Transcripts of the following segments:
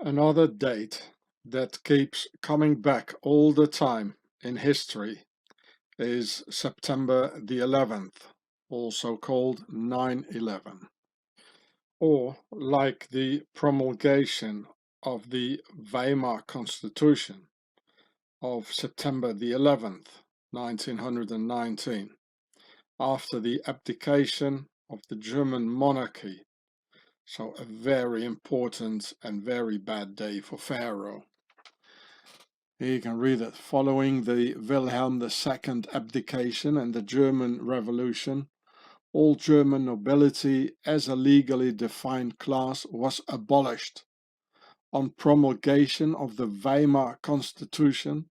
Another date that keeps coming back all the time in history is September the 11th, also called 9/11, or like the promulgation of the Weimar Constitution of September the 11th, 1919, after the abdication of the German monarchy. So a very important and very bad day for Pharaoh. Here you can read it. Following the Wilhelm II abdication and the German Revolution, all German nobility as a legally defined class was abolished. On promulgation of the Weimar Constitution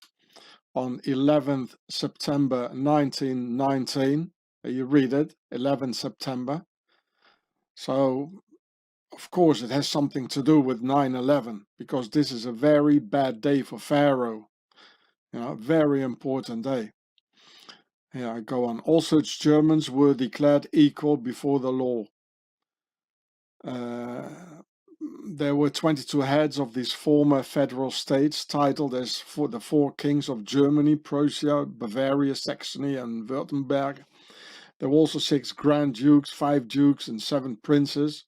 on 11th September 1919, you read it, 11th September. So of course, it has something to do with 9/11 because this is a very bad day for Pharaoh. Very important day. Here I go on. All such Germans were declared equal before the law. There were 22 heads of these former federal states titled as for the four kings of Germany, Prussia, Bavaria, Saxony, and Württemberg. There were also 6 grand dukes, 5 dukes, and 7 princes,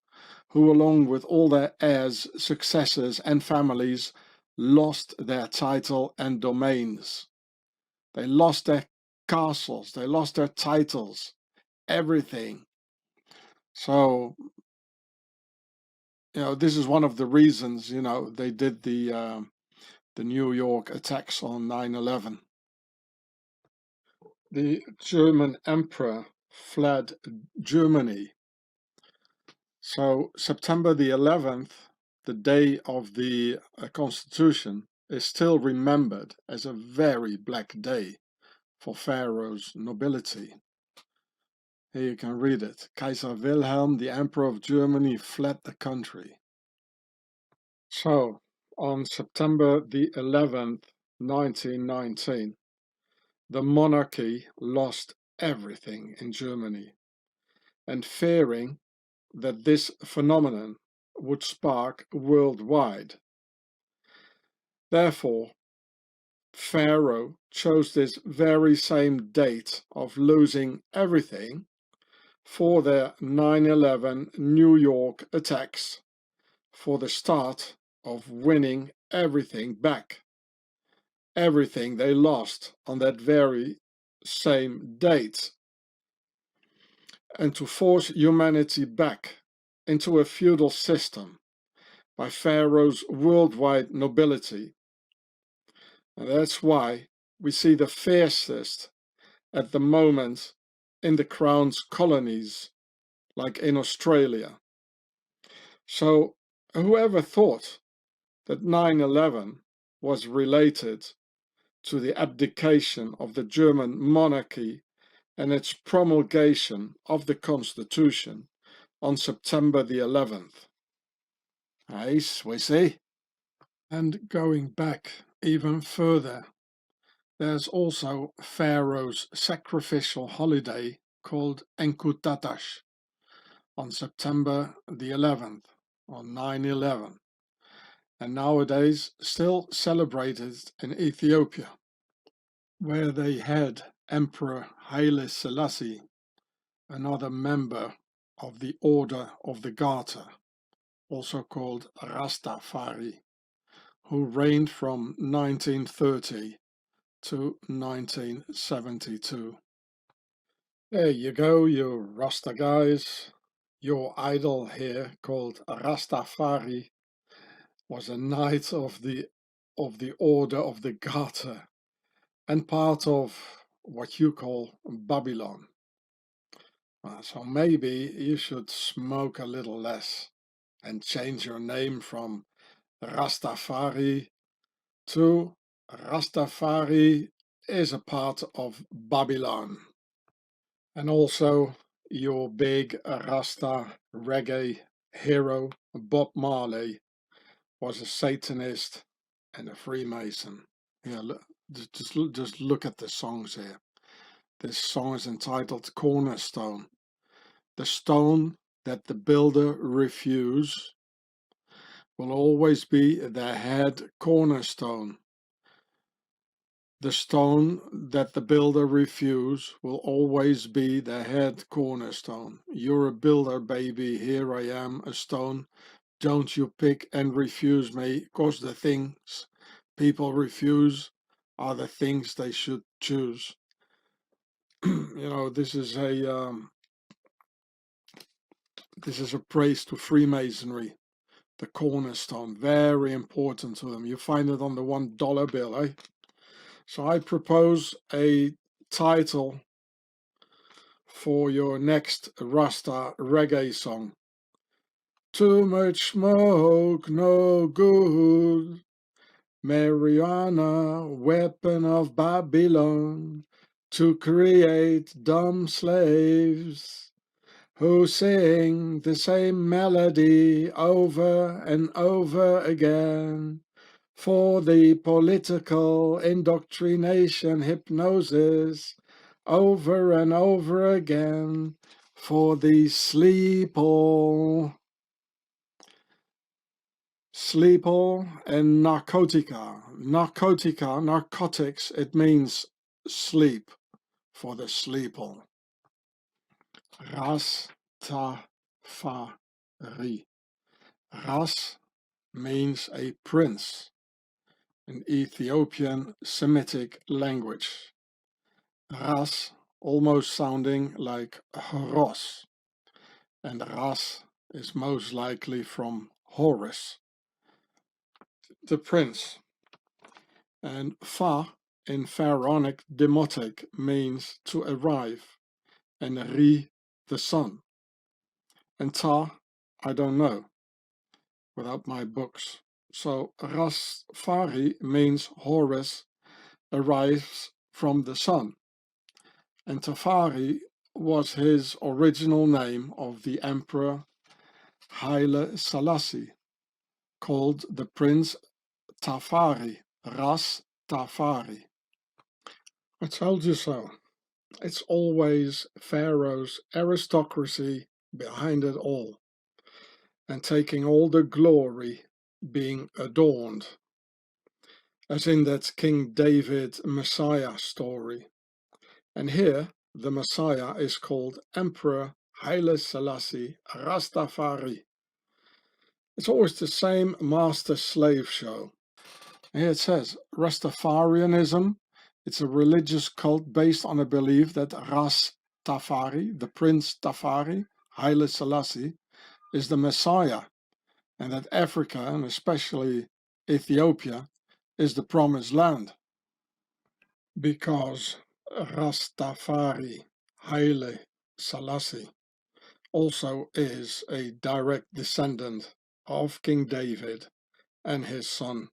who along with all their heirs, successors and families lost their title and domains. They lost their castles, they lost their titles, everything. So, this is one of the reasons, they did the New York attacks on 9/11. The German emperor fled Germany. So September the 11th, the day of the Constitution, is still remembered as a very black day for Pharaoh's nobility. Here you can read it. Kaiser Wilhelm, the Emperor of Germany, fled the country. So, on September the 11th, 1919, the monarchy lost everything in Germany, and fearing that this phenomenon would spark worldwide. Therefore, Pharaoh chose this very same date of losing everything for their 9/11 New York attacks, for the start of winning everything back. Everything they lost on that very same date. And to force humanity back into a feudal system by Pharaoh's worldwide nobility. And that's why we see the fiercest at the moment in the Crown's colonies, like in Australia. So whoever thought that 9/11 was related to the abdication of the German monarchy and its promulgation of the Constitution on September the 11th. Nice, we see. And going back even further, there's also Pharaoh's sacrificial holiday called Enkutatash on September the 11th, on 9/11, and nowadays still celebrated in Ethiopia, where they had Emperor Haile Selassie, another member of the Order of the Garter, also called Rastafari, who reigned from 1930 to 1972. There you go, you Rasta guys. Your idol here, called Rastafari, was a knight of the Order of the Garter and part of what you call Babylon. So maybe you should smoke a little less and change your name from Rastafari to Rastafari is a part of Babylon. And also your big Rasta reggae hero, Bob Marley, was a Satanist and a Freemason. Yeah, just look at the songs here. This song is entitled Cornerstone. The stone that the builder refused will always be the head cornerstone. The stone that the builder refused will always be the head cornerstone. You're a builder, baby, here I am, a stone. Don't you pick and refuse me, 'cause the things people refuse are the things they should choose. You know, this is a praise to Freemasonry, the cornerstone, very important to them. You find it on the $1 bill, eh? So I propose a title for your next Rasta reggae song. Too much smoke, no good. Marijuana, weapon of Babylon, to create dumb slaves who sing the same melody over and over again for the political indoctrination hypnosis over and over again for the sleeple and narcotics, it means sleep, for the sleeple. Rastafari. Ras means a prince, an Ethiopian Semitic language. Ras almost sounding like Hross, and Ras is most likely from Horus, the prince. And Fa in Pharaonic Demotic means to arrive, and Ri the sun. And Ta, I don't know, without my books. So Rastafari means Horus arrives from the sun. And Tafari was his original name of the Emperor Haile Selassie, called the Prince Tafari, Ras Tafari. I told you so. It's always Pharaoh's aristocracy behind it all, and taking all the glory being adorned, as in that King David Messiah story. And here the Messiah is called Emperor Haile Selassie Rastafari. It's always the same master-slave show. Here it says, Rastafarianism, it's a religious cult based on a belief that Ras Tafari, the Prince Tafari, Haile Selassie, is the Messiah, and that Africa, and especially Ethiopia, is the promised land. Because Rastafari, Haile Selassie, also is a direct descendant of King David and his son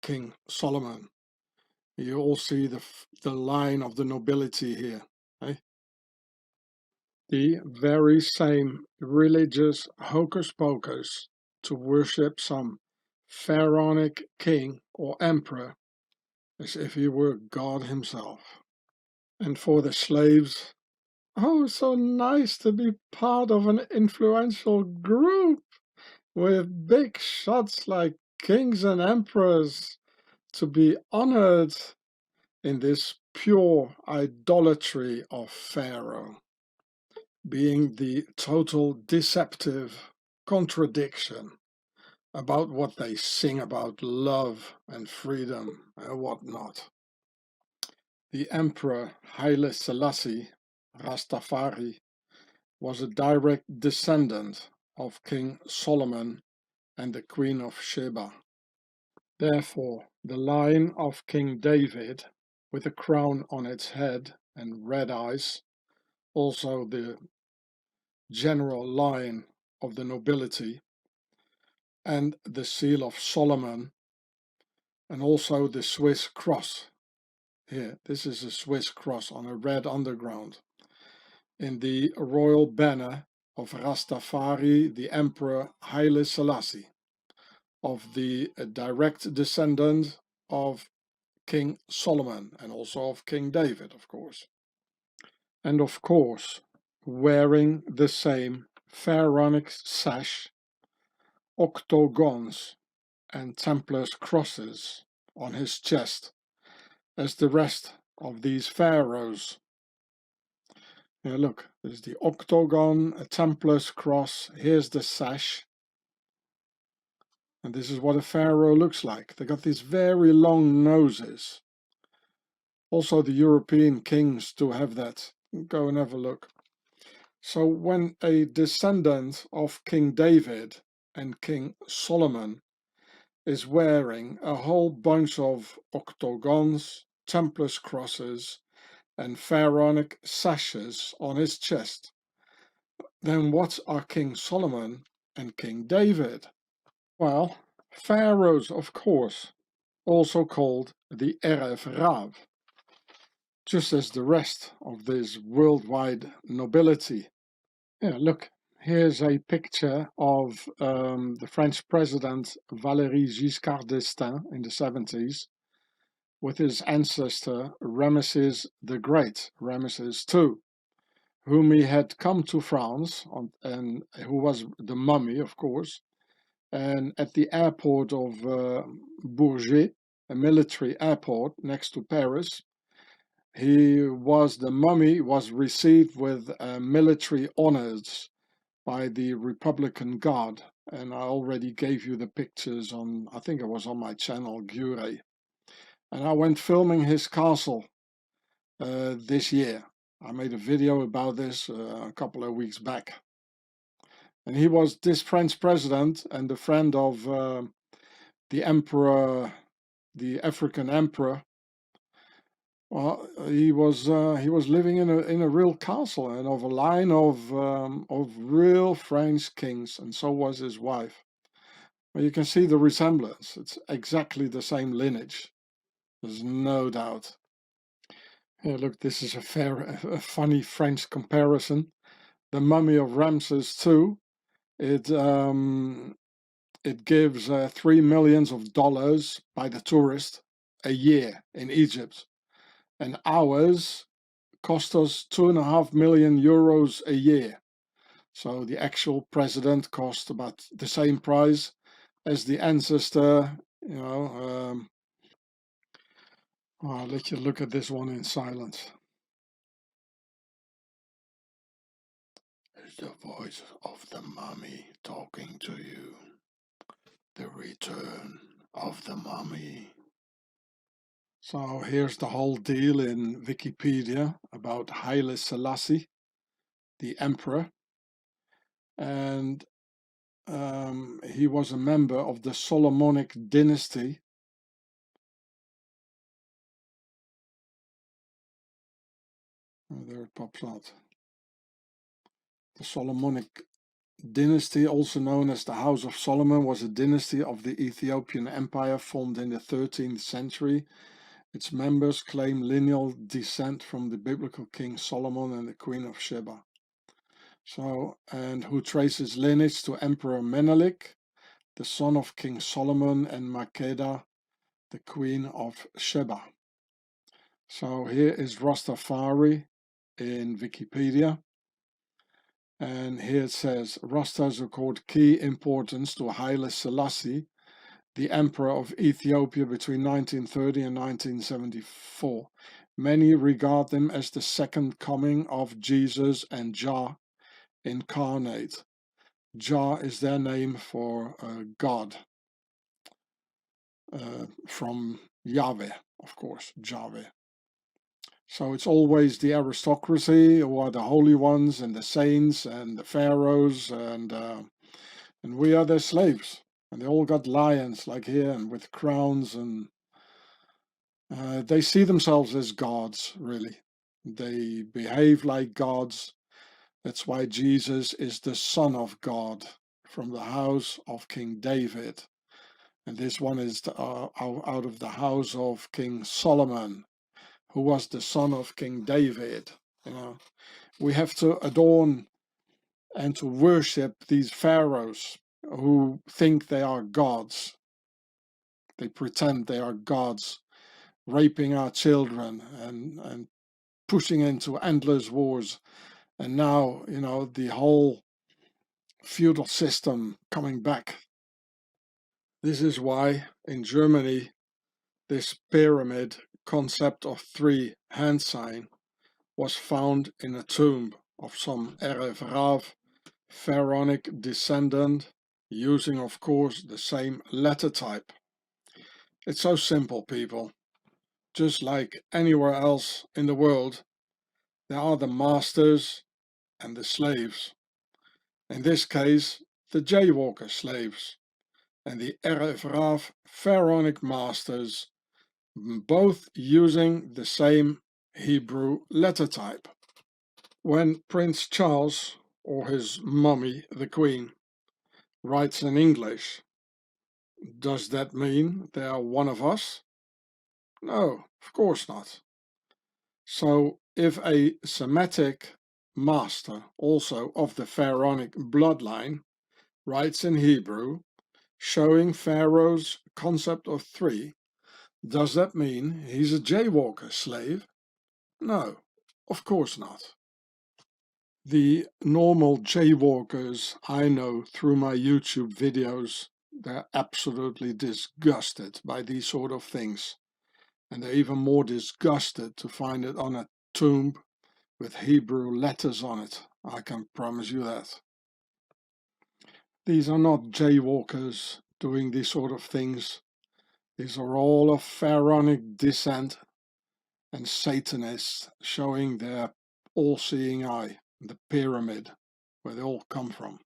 King Solomon. You all see the line of the nobility here, eh? The very same religious hocus pocus to worship some pharaonic king or emperor as if he were God himself. And for the slaves, oh, so nice to be part of an influential group with big shots like kings and emperors, to be honored in this pure idolatry of Pharaoh, being the total deceptive contradiction about what they sing about love and freedom and whatnot. The Emperor Haile Selassie, Rastafari, was a direct descendant of King Solomon and the Queen of Sheba. Therefore, the line of King David, with a crown on its head and red eyes, also the general line of the nobility, and the seal of Solomon, and also the Swiss cross. Here, this is a Swiss cross on a red underground. In the royal banner of Rastafari, the Emperor Haile Selassie, of the direct descendant of King Solomon and also of King David, of course. And of course, wearing the same pharaonic sash, octagons, and Templars crosses on his chest as the rest of these pharaohs. Now look, there's the octagon, a Templar's cross, here's the sash, and this is what a pharaoh looks like. They got these very long noses. Also the European kings do have that. Go and have a look. So when a descendant of King David and King Solomon is wearing a whole bunch of octagons, Templars crosses, and pharaonic sashes on his chest, then what are King Solomon and King David? Well, pharaohs, of course, also called the Erev Rav, just as the rest of this worldwide nobility. Yeah, look, here's a picture of the French president Valéry Giscard d'Estaing in the 70s with his ancestor Ramesses the Great, Ramesses II, whom he had come to France and who was the mummy, of course, and at the airport of Bourget, a military airport next to Paris, the mummy was received with military honors by the Republican Guard, and I already gave you the pictures on, I think it was on my channel, Gure. And I went filming his castle this year. I made a video about this a couple of weeks back. And he was this French president and the friend of the emperor, the African emperor. Well, he was living in a real castle and of a line of real French kings, and so was his wife. Well, you can see the resemblance. It's exactly the same lineage. There's no doubt. Here, look, this is a funny French comparison. The mummy of Ramses II. It gives $3 million by the tourist a year in Egypt. And ours cost us 2.5 million euros a year. So the actual president cost about the same price as the ancestor, you know. I'll let you look at this one in silence. It's the voice of the mummy talking to you. The return of the mummy. So here's the whole deal in Wikipedia about Haile Selassie, the emperor, and he was a member of the Solomonic dynasty. Oh, there it pops out. The Solomonic dynasty, also known as the House of Solomon, was a dynasty of the Ethiopian Empire formed in the 13th century. Its members claim lineal descent from the biblical King Solomon and the Queen of Sheba. So, and who traces lineage to Emperor Menelik, the son of King Solomon, and Makeda, the Queen of Sheba. So here is Rastafari in Wikipedia. And here it says, Rastas accord key importance to Haile Selassie, the emperor of Ethiopia between 1930 and 1974. Many regard them as the second coming of Jesus and Jah incarnate. Jah is their name for God, from Yahweh, of course, Yahweh. So it's always the aristocracy who are the holy ones and the saints and the pharaohs, and we are their slaves. And they all got lions like here and with crowns, and they see themselves as gods, really. They behave like gods. That's why Jesus is the Son of God from the house of King David. And this one is out of the house of King Solomon, who was the son of King David. You know, we have to adorn and to worship these pharaohs who think they are gods. They pretend they are gods, raping our children and pushing into endless wars. And now, you know, the whole feudal system coming back. This is why in Germany this pyramid concept of three hand sign was found in a tomb of some Erev Rav pharaonic descendant, using of course the same letter type. It's so simple, people. Just like anywhere else in the world, there are the masters and the slaves. In this case, the jaywalker slaves and the Erev Rav pharaonic masters, both using the same Hebrew letter type. When Prince Charles, or his mummy, the Queen, writes in English, does that mean they are one of us? No, of course not. So if a Semitic master, also of the pharaonic bloodline, writes in Hebrew, showing Pharaoh's concept of three, does that mean he's a jaywalker slave? No, of course not. The normal jaywalkers I know through my YouTube videos, they're absolutely disgusted by these sort of things. And they're even more disgusted to find it on a tomb with Hebrew letters on it. I can promise you that. These are not jaywalkers doing these sort of things. These are all of pharaonic descent and Satanists showing their all-seeing eye, the pyramid, where they all come from.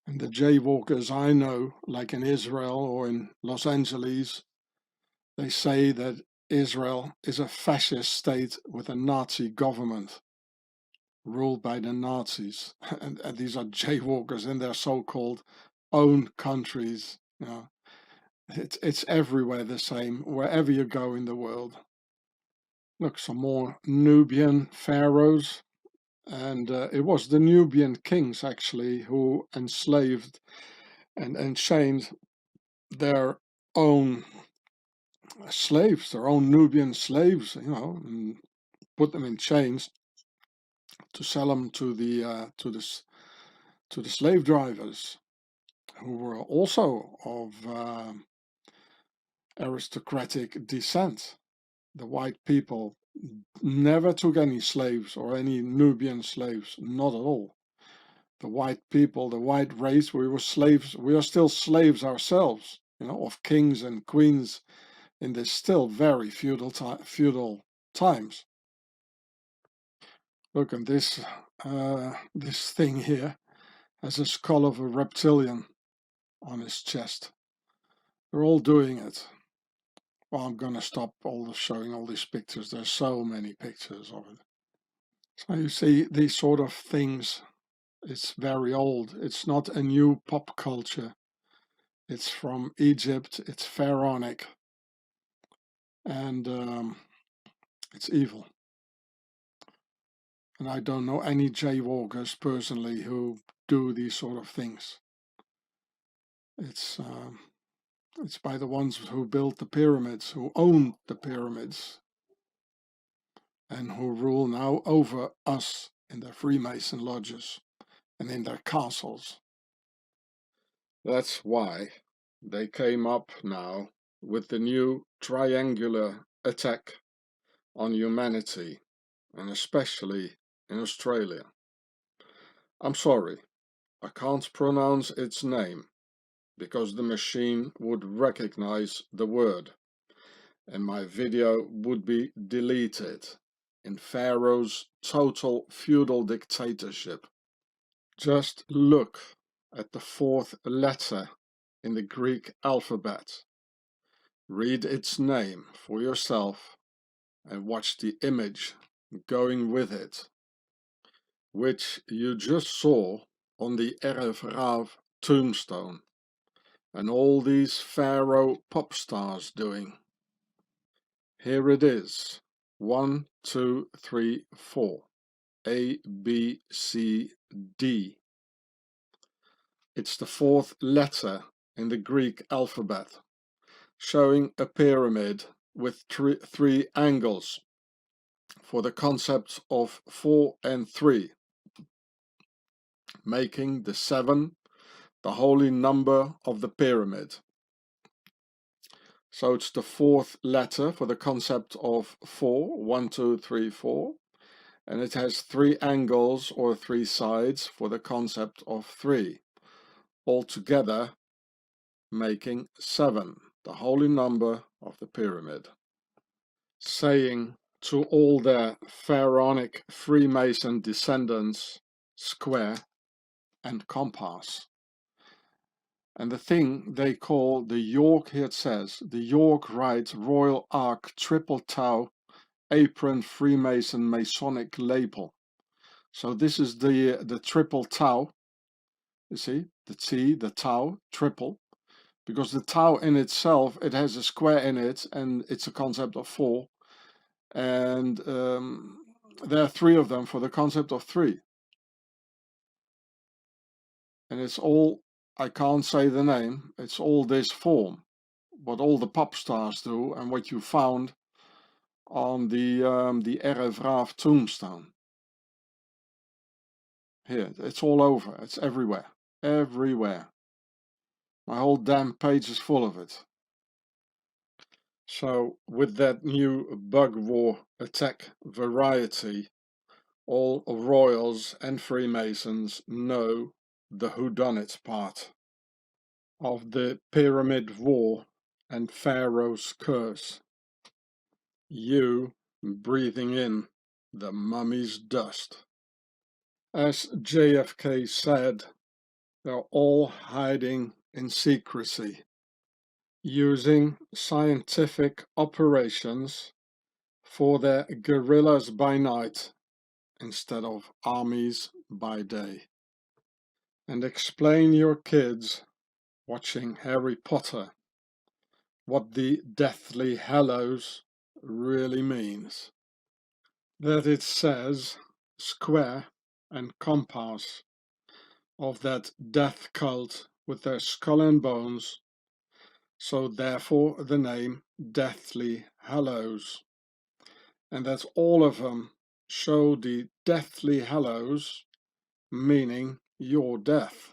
And the jaywalkers I know, like in Israel or in Los Angeles, they say that Israel is a fascist state with a Nazi government ruled by the Nazis. And these are jaywalkers in their so-called own countries. You know, it's everywhere the same, wherever you go in the world. Look, some more Nubian pharaohs. And it was the Nubian kings actually who enslaved and chained their own slaves, their own Nubian slaves, you know, and put them in chains to sell them to the slave drivers, who were also of aristocratic descent. The white people never took any slaves or any Nubian slaves, not at all. The white people, the white race, we were slaves, we are still slaves ourselves, you know, of kings and queens in this still very feudal times. Look, at this this thing here has a skull of a reptilian on his chest. They're all doing it. Well, I'm gonna stop showing all these pictures. There's so many pictures of it. So you see, these sort of things, it's very old. It's not a new pop culture. It's from Egypt. It's pharaonic, and it's evil. And I don't know any jaywalkers personally who do these sort of things. It's by the ones who built the pyramids, who own the pyramids, and who rule now over us in their Freemason lodges and in their castles. That's why they came up now with the new triangular attack on humanity, and especially in Australia. I'm sorry, I can't pronounce its name, because the machine would recognize the word, and my video would be deleted in Pharaoh's total feudal dictatorship. Just look at the fourth letter in the Greek alphabet. Read its name for yourself and watch the image going with it, which you just saw on the Erev Rav tombstone, and all these pharaoh pop stars doing. Here it is: 1, 2, 3, 4. A, B, C, D. It's the fourth letter in the Greek alphabet, showing a pyramid with three angles for the concepts of 4 and 3, making the 7 the holy number of the pyramid. So it's the fourth letter for the concept of 4, 1, 2, 3, 4. And it has 3 angles or 3 sides for the concept of 3. Altogether making 7, the holy number of the pyramid. Saying to all their pharaonic Freemason descendants, square and compass. And the thing they call the York, here it says, the York Rite Royal Ark Triple Tau Apron Freemason Masonic label. So this is the triple tau, you see, the T, the tau, triple, because the tau in itself, it has a square in it, and it's a concept of 4, and there are 3 of them for the concept of 3. And it's all, I can't say the name, it's all this form, what all the pop stars do, and what you found on the R.F. Raaf tombstone. Here, it's all over, it's everywhere, everywhere. My whole damn page is full of it. So with that new bug war attack variety, all royals and Freemasons know the whodunit part of the Pyramid War and Pharaoh's curse. You breathing in the mummy's dust. As JFK said, they're all hiding in secrecy, using scientific operations for their guerrillas by night instead of armies by day. And explain your kids watching Harry Potter what the Deathly Hallows really means. That it says square and compass of that death cult with their skull and bones, so therefore the name Deathly Hallows. And that all of them show the Deathly Hallows, meaning your death.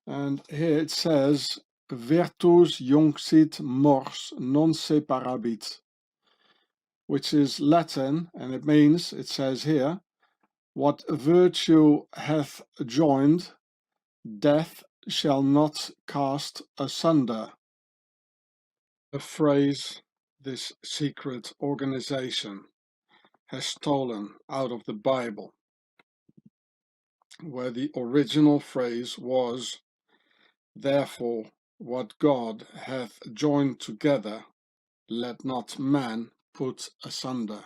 And here it says Virtus junxit mors non separabit, which is Latin, and it means, it says here, what virtue hath joined, death shall not cast asunder. A phrase this secret organization has stolen out of the Bible, where the original phrase was, therefore, what God hath joined together, let not man put asunder.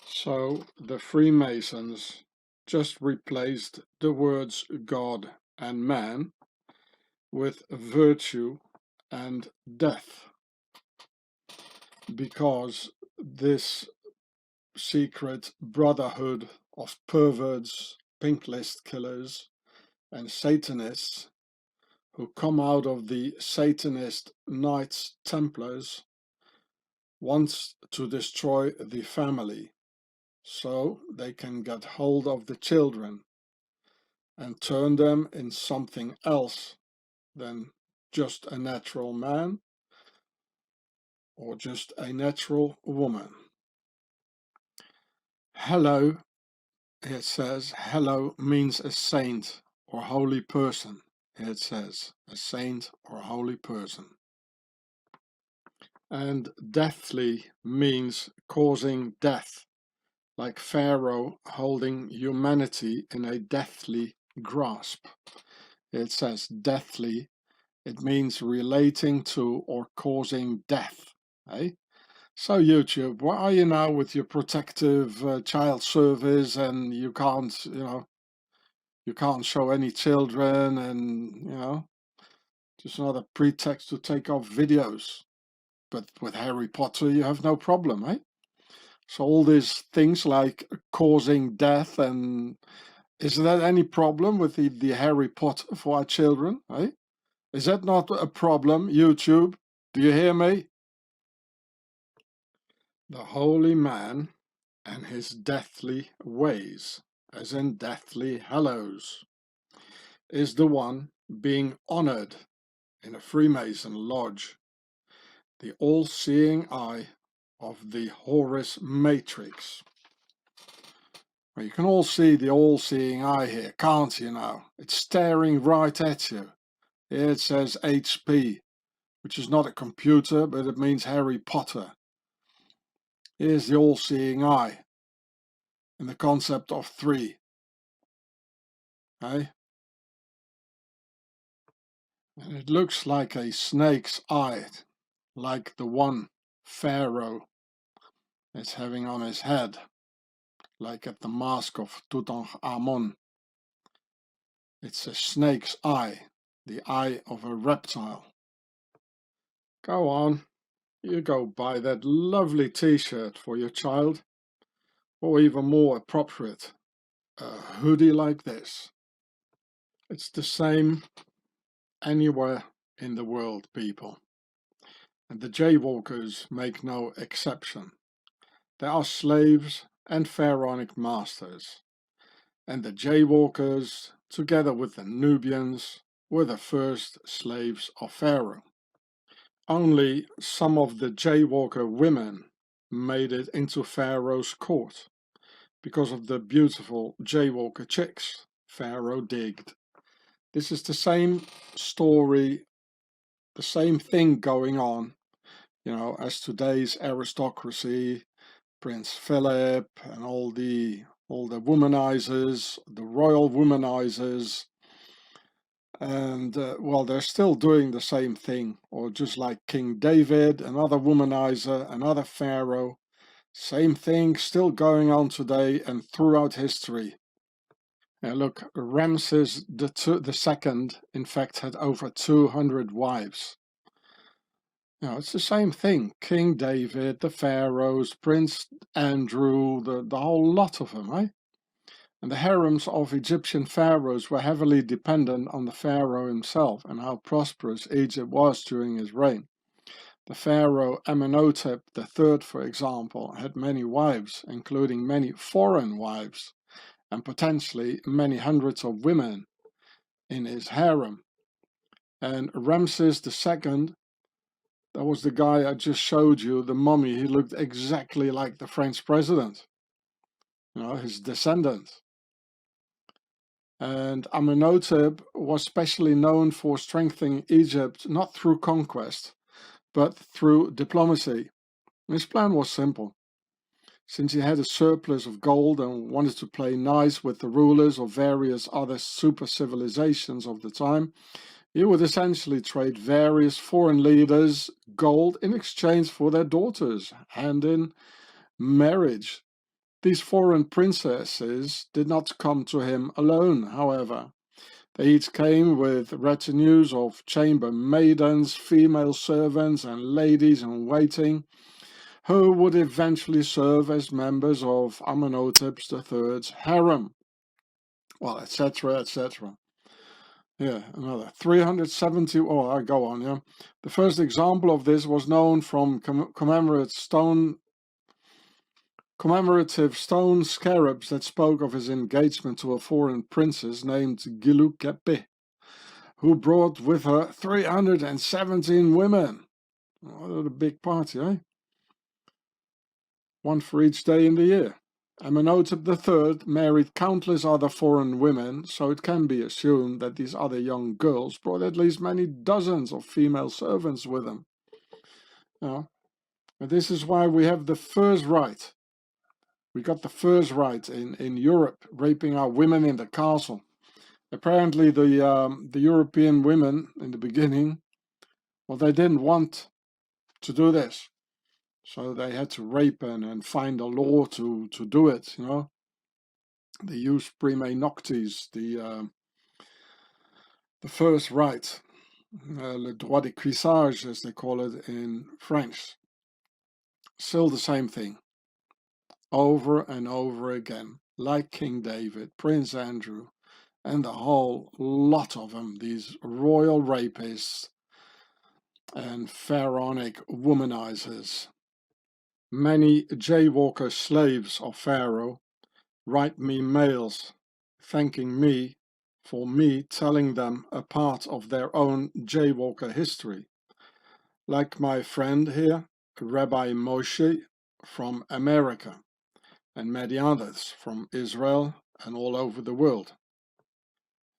So the Freemasons just replaced the words God and man with virtue and death, because this secret brotherhood of perverts, pink list killers, and Satanists who come out of the Satanist Knights Templars wants to destroy the family so they can get hold of the children and turn them in something else than just a natural man or just a natural woman. Hello, it says, hello means a saint or holy person. It says a saint or holy person. And deathly means causing death, like Pharaoh holding humanity in a deathly grasp. It says deathly, it means relating to or causing death. Eh? So YouTube, where are you now with your protective child service, and you can't, you can't show any children, and, just another pretext to take off videos. But with Harry Potter, you have no problem, eh? So all these things like causing death, and is that any problem with the Harry Potter for our children, eh? Is that not a problem, YouTube? Do you hear me? The holy man and his deathly ways, as in deathly hallows, is the one being honored in a Freemason lodge the all-seeing eye of the Horus Matrix. Well, you can all see the all-seeing eye here, can't you now? It's staring right at you. Here it says HP, which is not a computer, but it means Harry Potter. Here's the all-seeing eye, and the concept of three. Eh? And it looks like a snake's eye, like the one Pharaoh is having on his head, like at the mask of Tutankhamun. It's a snake's eye, the eye of a reptile. Go on, you go buy that lovely t-shirt for your child, or even more appropriate, a hoodie like this. It's the same anywhere in the world, people. And the jaywalkers make no exception. They are slaves and pharaonic masters. And the jaywalkers, together with the Nubians, were the first slaves of Pharaoh. Only some of the jaywalker women made it into Pharaoh's court because of the beautiful jaywalker chicks Pharaoh digged. This is the same story, the same thing going on, as today's aristocracy, Prince Philip and all the womanizers, the royal womanizers, and well, they're still doing the same thing, or just like King David, another womanizer, another pharaoh, same thing still going on today and throughout history. Now look, Ramses the second, in fact, had over 200 wives. It's the same thing. King David, the pharaohs, Prince Andrew, the whole lot of them, eh? And the harems of Egyptian pharaohs were heavily dependent on the pharaoh himself and how prosperous Egypt was during his reign. The pharaoh Amenhotep III, for example, had many wives, including many foreign wives, and potentially many hundreds of women in his harem. And Ramses II, that was the guy I just showed you, the mummy. He looked exactly like the French president, his descendant. And Amenhotep was specially known for strengthening Egypt not through conquest, but through diplomacy. His plan was simple. Since he had a surplus of gold and wanted to play nice with the rulers of various other super civilizations of the time, he would essentially trade various foreign leaders gold in exchange for their daughters, hand in marriage. These foreign princesses did not come to him alone, however. They each came with retinues of chamber maidens, female servants, and ladies in waiting, who would eventually serve as members of Amenhotep III's harem. Well, etc., etc. Yeah, another 370. Oh, I go on. Yeah, the first example of this was known from commemorative stone scarabs that spoke of his engagement to a foreign princess named Gilukepe, who brought with her 317 women. What a big party, eh? One for each day in the year. Amenhotep III married countless other foreign women, so it can be assumed that these other young girls brought at least many dozens of female servants with them. And this is why we have the first right. We got the first right in Europe, raping our women in the castle. Apparently the European women in the beginning, well, they didn't want to do this. So they had to rape and find a law to do it, They used prime noctis, the first right, le droit de cuissage, as they call it in French. Still the same thing, over and over again, like King David, Prince Andrew, and the whole lot of them, these royal rapists and pharaonic womanizers. Many jaywalker slaves of Pharaoh write me mails thanking me for me telling them a part of their own jaywalker history. like my friend here, Rabbi Moshe from America, and many others from Israel and all over the world.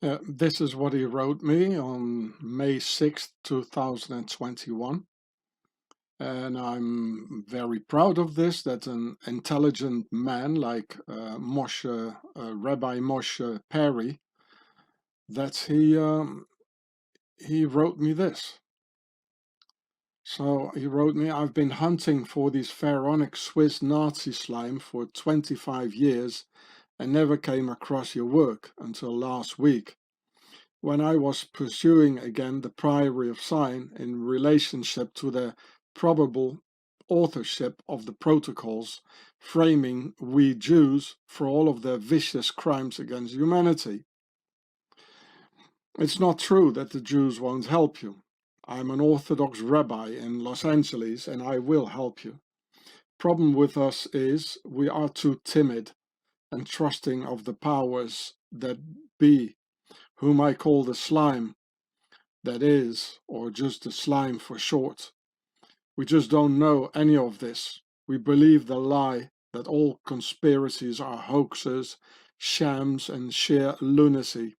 This is what he wrote me on May 6th, 2021. And I'm very proud of this, that an intelligent man like Rabbi Moshe Perry, that he wrote me this. So he wrote me, I've been hunting for this pharaonic Swiss Nazi slime for 25 years and never came across your work until last week, when I was pursuing again the Priory of Sion in relationship to the probable authorship of the protocols framing we Jews for all of their vicious crimes against humanity. It's not true that the Jews won't help you. I'm an Orthodox rabbi in Los Angeles and I will help you. Problem with us is we are too timid and trusting of the powers that be, whom I call the slime, that is, or just the slime for short. We just don't know any of this. We believe the lie that all conspiracies are hoaxes, shams, and sheer lunacy.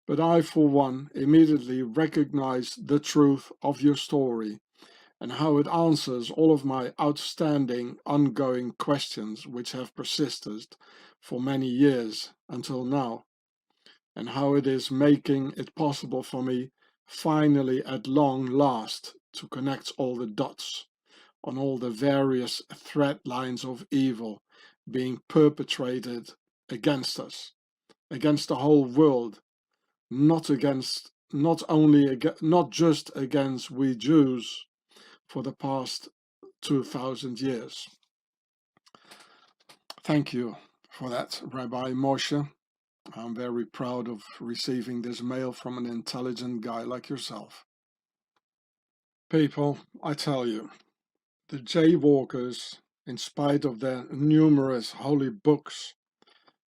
But I, for one, immediately recognized the truth of your story and how it answers all of my outstanding, ongoing questions which have persisted for many years until now, and how it is making it possible for me, finally at long last, to connect all the dots on all the various thread lines of evil being perpetrated against us, against the whole world, not just against we Jews for the past 2,000 years. Thank you for that, Rabbi Moshe. I'm very proud of receiving this mail from an intelligent guy like yourself. People, I tell you, the jaywalkers, in spite of their numerous holy books,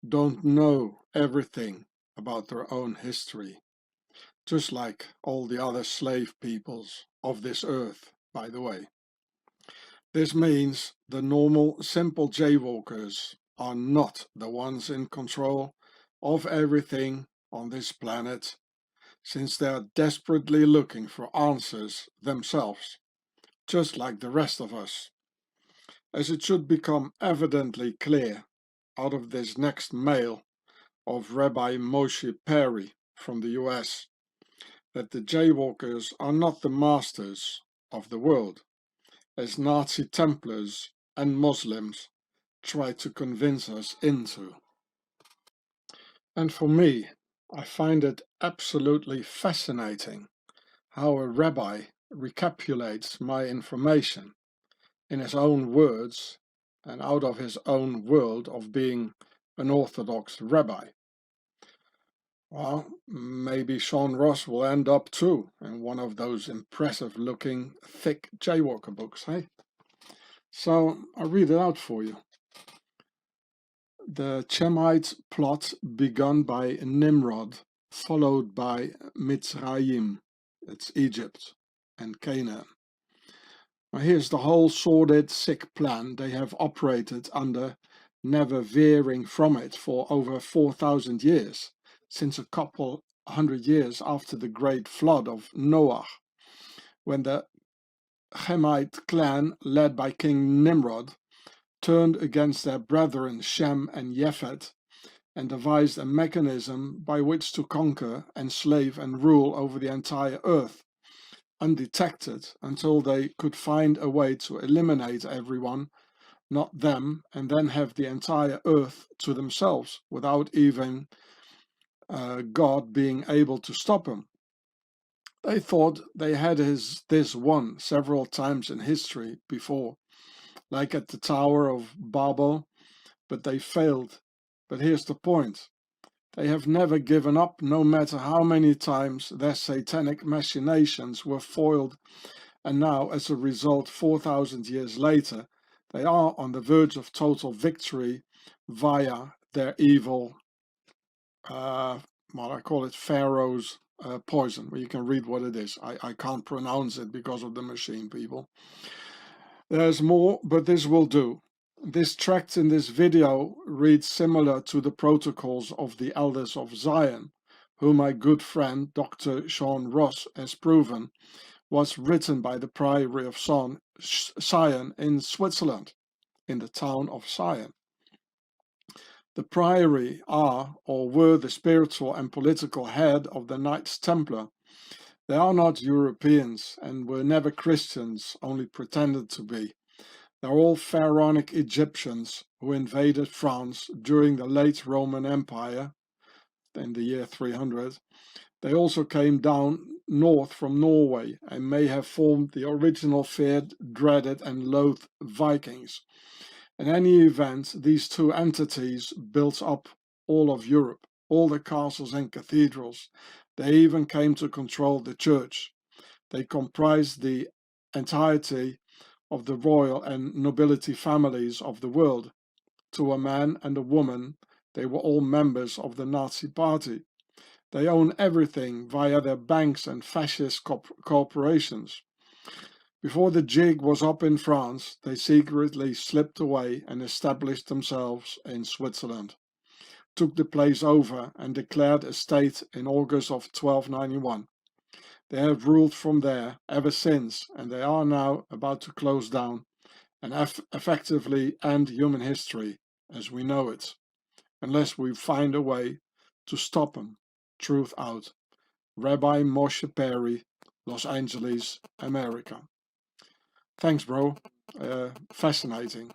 don't know everything about their own history, just like all the other slave peoples of this earth, by the way. This means the normal, simple jaywalkers are not the ones in control of everything on this planet, since they are desperately looking for answers themselves, just like the rest of us. As it should become evidently clear out of this next mail of Rabbi Moshe Perry from the US, that the jaywalkers are not the masters of the world, as Nazi Templars and Muslims try to convince us into. And for me, I find it absolutely fascinating how a rabbi recapitulates my information in his own words and out of his own world of being an Orthodox rabbi. Well, maybe Sean Hross will end up too in one of those impressive looking thick jaywalker books, hey? So I'll read it out for you. The Shemite plot begun by Nimrod, followed by Mitzrayim, it's Egypt, and Canaan. Now here's the whole sordid, sick plan they have operated under, never veering from it for over 4,000 years, since a couple hundred years after the great flood of Noah, when the Shemite clan, led by King Nimrod, turned against their brethren Shem and Japhet and devised a mechanism by which to conquer, enslave and rule over the entire earth, undetected until they could find a way to eliminate everyone, not them, and then have the entire earth to themselves without even God being able to stop them. They thought they had this won several times in history before, like at the Tower of Babel, but they failed. But here's the point. They have never given up, no matter how many times their satanic machinations were foiled, and now, as a result, 4,000 years later, they are on the verge of total victory via their evil, I call it Pharaoh's poison. Well, you can read what it is. I can't pronounce it because of the machine, people. There's more, but this will do. This tract in this video reads similar to the protocols of the Elders of Zion, who my good friend Dr. Sean Hross has proven was written by the Priory of Sion in Switzerland, in the town of Sion. The Priory are or were the spiritual and political head of the Knights Templar. They are not Europeans and were never Christians, only pretended to be. They're all pharaonic Egyptians who invaded France during the late Roman Empire in the year 300. They also came down north from Norway and may have formed the original feared, dreaded and loathed Vikings. In any event, these two entities built up all of Europe, all the castles and cathedrals. They even came to control the church. They comprised the entirety of the royal and nobility families of the world. To a man and a woman, they were all members of the Nazi Party. They own everything via their banks and fascist corporations. Before the jig was up in France, they secretly slipped away and established themselves in Switzerland, took the place over and declared a state in August of 1291. They have ruled from there ever since, and they are now about to close down and effectively end human history as we know it, unless we find a way to stop them. Truth out. Rabbi Moshe Perry, Los Angeles, America. Thanks, bro. Fascinating.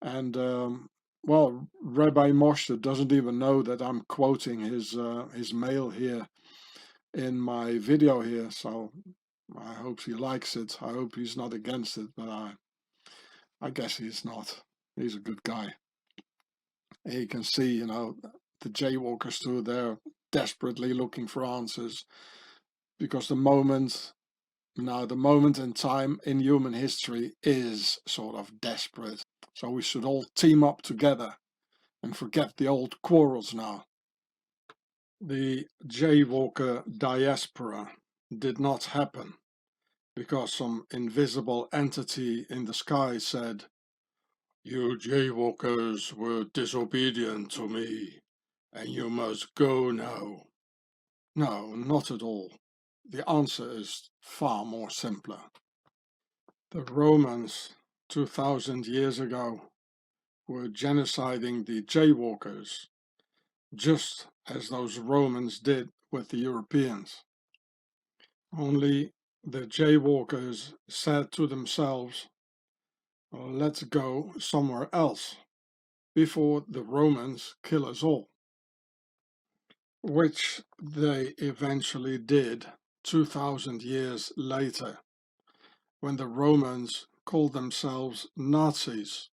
And well, Rabbi Moshe doesn't even know that I'm quoting his mail here in my video here, so I hope he likes it. I hope he's not against it, but I guess he's not. He's a good guy. And you can see, you know, the jaywalkers too, they're desperately looking for answers, because the moment in time in human history is sort of desperate. So we should all team up together and forget the old quarrels now. The jaywalker diaspora did not happen because some invisible entity in the sky said, "You jaywalkers were disobedient to me, and you must go now." No, not at all. The answer is far more simpler. The Romans, 2000 years ago, were genociding the jaywalkers, just as those Romans did with the Europeans. Only the jaywalkers said to themselves, "Well, let's go somewhere else before the Romans kill us all," which they eventually did 2000 years later, when the Romans called themselves Nazis,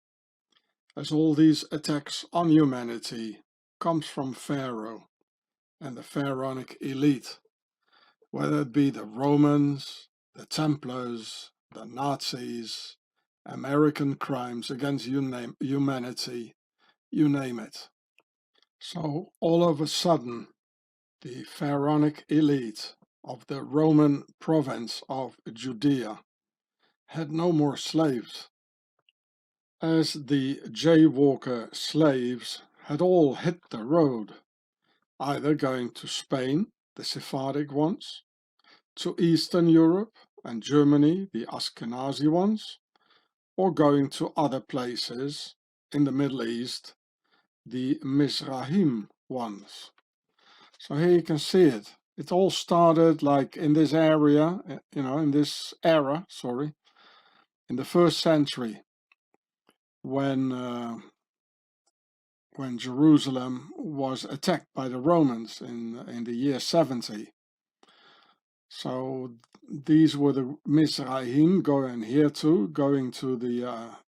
as all these attacks on humanity comes from Pharaoh and the pharaonic elite, whether it be the Romans, the Templars, the Nazis, American crimes against humanity, you name it. So all of a sudden, the pharaonic elite of the Roman province of Judea had no more slaves, as the jaywalker slaves had all hit the road, either going to Spain, the Sephardic ones, to Eastern Europe and Germany, the Ashkenazi ones, or going to other places in the Middle East, the Mizrahim ones. So here you can see it. It all started like in this area, you know, in this era, sorry, in the 1st century, when Jerusalem was attacked by the Romans in the year 70. So these were the Mizrahim going here too, going to the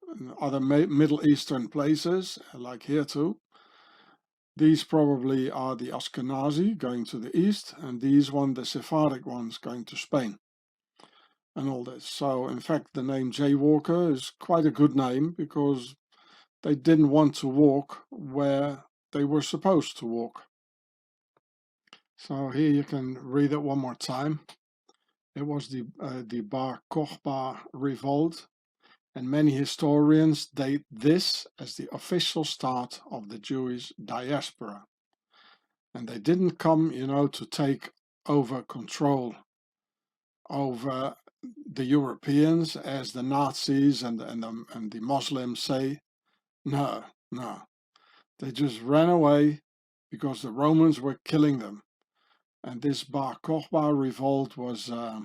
other Middle Eastern places, like here too. These probably are the Ashkenazi going to the east, and these the Sephardic ones going to Spain, and all this. So in fact the name jaywalker is quite a good name, because they didn't want to walk where they were supposed to walk. So here you can read it one more time. It was the Bar Kokhba revolt, and many historians date this as the official start of the Jewish diaspora. And they didn't come, to take over control over the Europeans as the Nazis and the Muslims say. No, no. They just ran away because the Romans were killing them. And this Bar Kokhba revolt was, I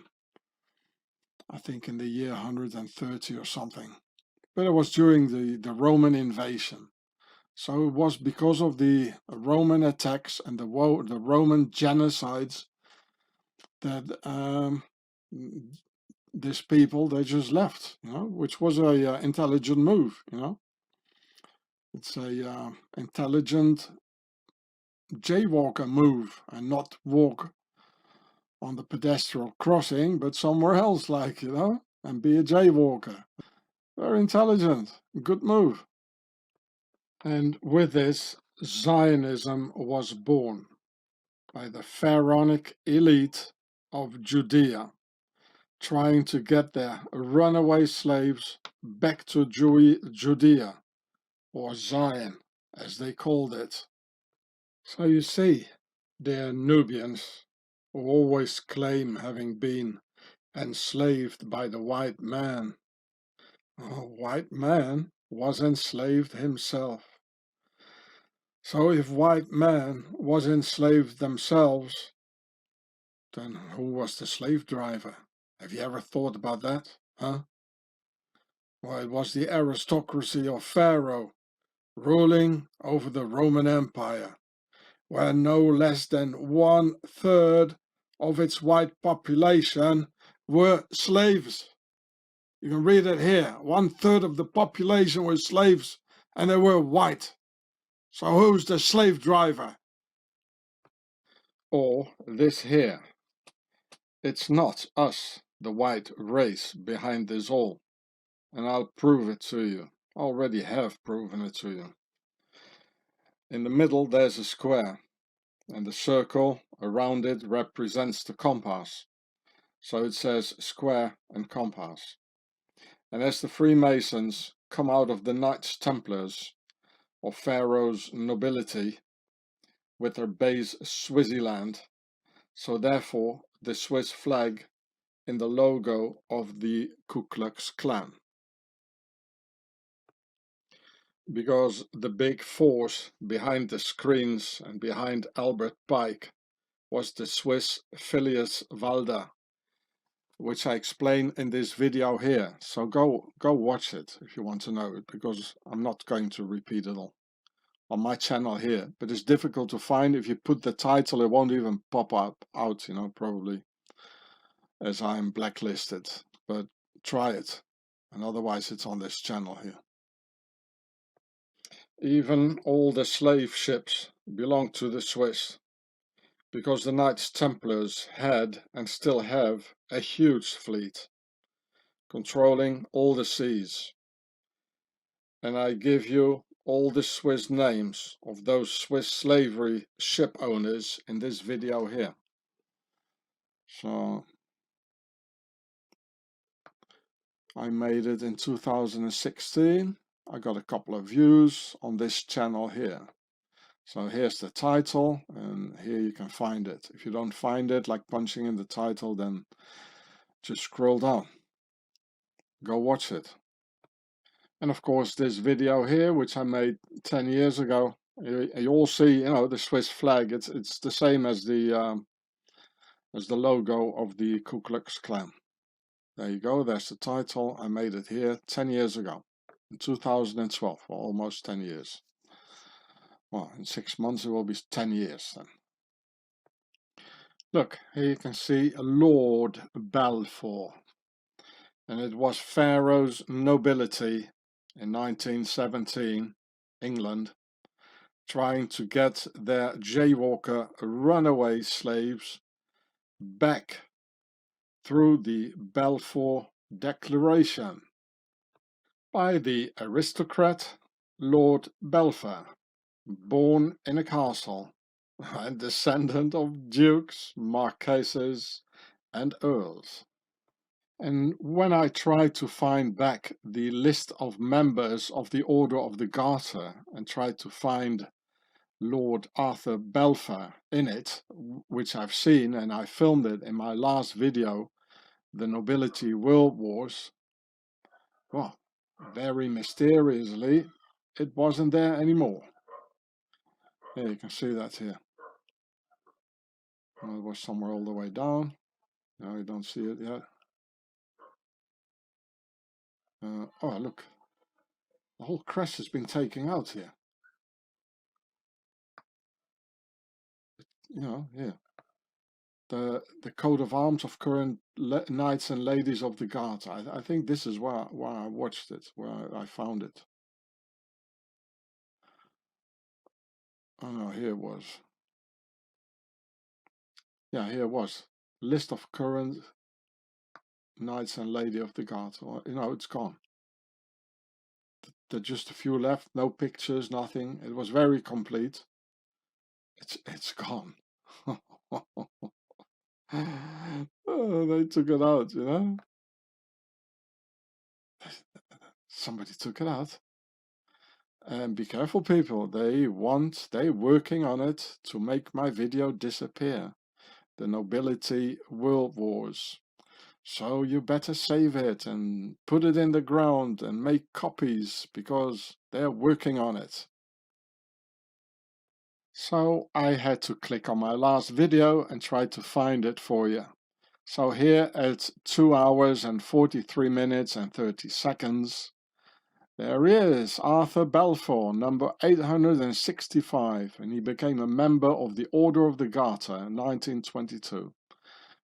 think, in the year 130 or something. But it was during the Roman invasion. So it was because of the Roman attacks and the Roman genocides that these people, they just left, which was a intelligent move, It's a intelligent jaywalker move, and not walk on the pedestrian crossing, but somewhere else, like, and be a jaywalker. Very intelligent, good move. And with this, Zionism was born by the pharaonic elite of Judea, trying to get their runaway slaves back to Judea, or Zion, as they called it. So you see, the Nubians, who always claim having been enslaved by the white man, white man was enslaved himself. So if white men was enslaved themselves, then who was the slave driver? Have you ever thought about that, huh? Well, it was the aristocracy of Pharaoh ruling over the Roman Empire, where no less than 1/3 of its white population were slaves. You can read it here. 1/3 of the population were slaves, and they were white. So who's the slave driver? Or this here. It's not us, the white race, behind this all. And I'll prove it to you. I already have proven it to you. In the middle there's a square, and the circle around it represents the compass. So it says square and compass. And as the Freemasons come out of the Knights Templars, of Pharaoh's nobility, with their base Swaziland, so therefore the Swiss flag in the logo of the Ku Klux Klan. Because the big force behind the screens and behind Albert Pike was the Swiss Phileas Walda, which I explain in this video here. So go watch it if you want to know it, because I'm not going to repeat it all on my channel here. But it's difficult to find. If you put the title, it won't even pop up out, probably, as I'm blacklisted. But try it, and otherwise it's on this channel here. Even all the slave ships belong to the Swiss, because the Knights Templars had and still have a huge fleet, controlling all the seas. And I give you all the Swiss names of those Swiss slavery ship owners in this video here. So I made it in 2016. I got a couple of views on this channel here. So here's the title, and here you can find it. If you don't find it, like punching in the title, then just scroll down. Go watch it. And of course this video here, which I made 10 years ago, you all see, the Swiss flag. It's the same as the logo of the Ku Klux Klan. There you go, there's the title. I made it here 10 years ago, in 2012, for almost 10 years. Well, in 6 months it will be 10 years then. Look, here you can see Lord Balfour. And it was Pharaoh's nobility in 1917, England, trying to get their jaywalker runaway slaves back through the Balfour Declaration by the aristocrat Lord Balfour, born in a castle and descendant of dukes, marquesses, and earls. And when I tried to find back the list of members of the Order of the Garter and tried to find Lord Arthur Balfour in it, which I've seen, and I filmed it in my last video, The Nobility World Wars, well, very mysteriously, it wasn't there anymore. Yeah, you can see that here. Well, it was somewhere all the way down. Now you don't see it yet. Oh, look. The whole crest has been taken out here. You know, here. The coat of arms of current knights and ladies of the Garter. I think this is where I watched it, where I found it. Oh no, here it was. Yeah, here it was. List of current knights and lady of the Garter. You know, it's gone. There's just a few left, no pictures, nothing. It was very complete. It's gone. Oh, they took it out, you know. Somebody took it out. And be careful, people. They're working on it to make my video disappear. The Nobility World Wars. So you better save it and put it in the ground and make copies because they're working on it. So I had to click on my last video and try to find it for you. So here at 2 hours and 43 minutes and 30 seconds, there he is, Arthur Balfour, number 865, and he became a member of the Order of the Garter in 1922.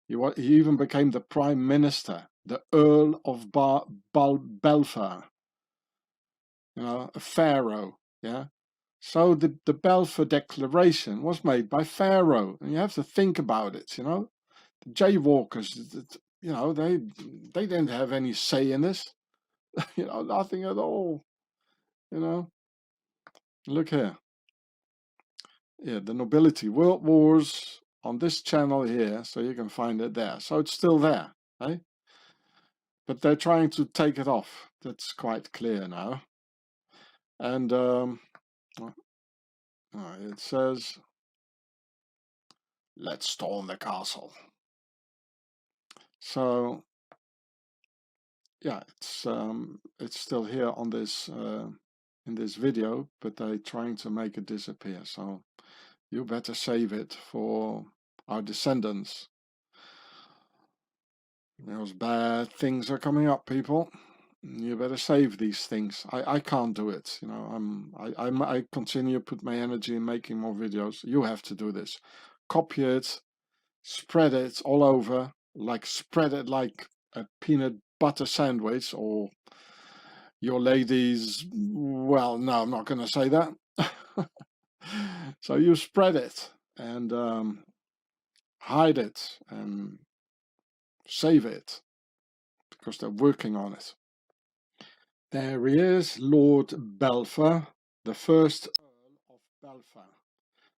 He even became the Prime Minister, the Earl of Balfour, you know, a pharaoh, yeah? So the Balfour Declaration was made by Pharaoh, and you have to think about it, you know? The jaywalkers, you know, they didn't have any say in this, you know, nothing at all, you know? Look here. Yeah, the Nobility World Wars on this channel here, so you can find it there. So it's still there, eh? But they're trying to take it off. That's quite clear now. And it says, let's storm the castle. So yeah, it's still here on this in this video, but they're trying to make it disappear. So you better save it for our descendants. Those bad things are coming up, people. You better save these things. I can't do it. You know, I continue to put my energy in making more videos. You have to do this. Copy it, spread it all over, like spread it like a peanut butter sandwich, or your ladies. Well, no, I'm not going to say that. So you spread it and hide it and save it because they're working on it. There he is, Lord Balfour, the first Earl of Balfour.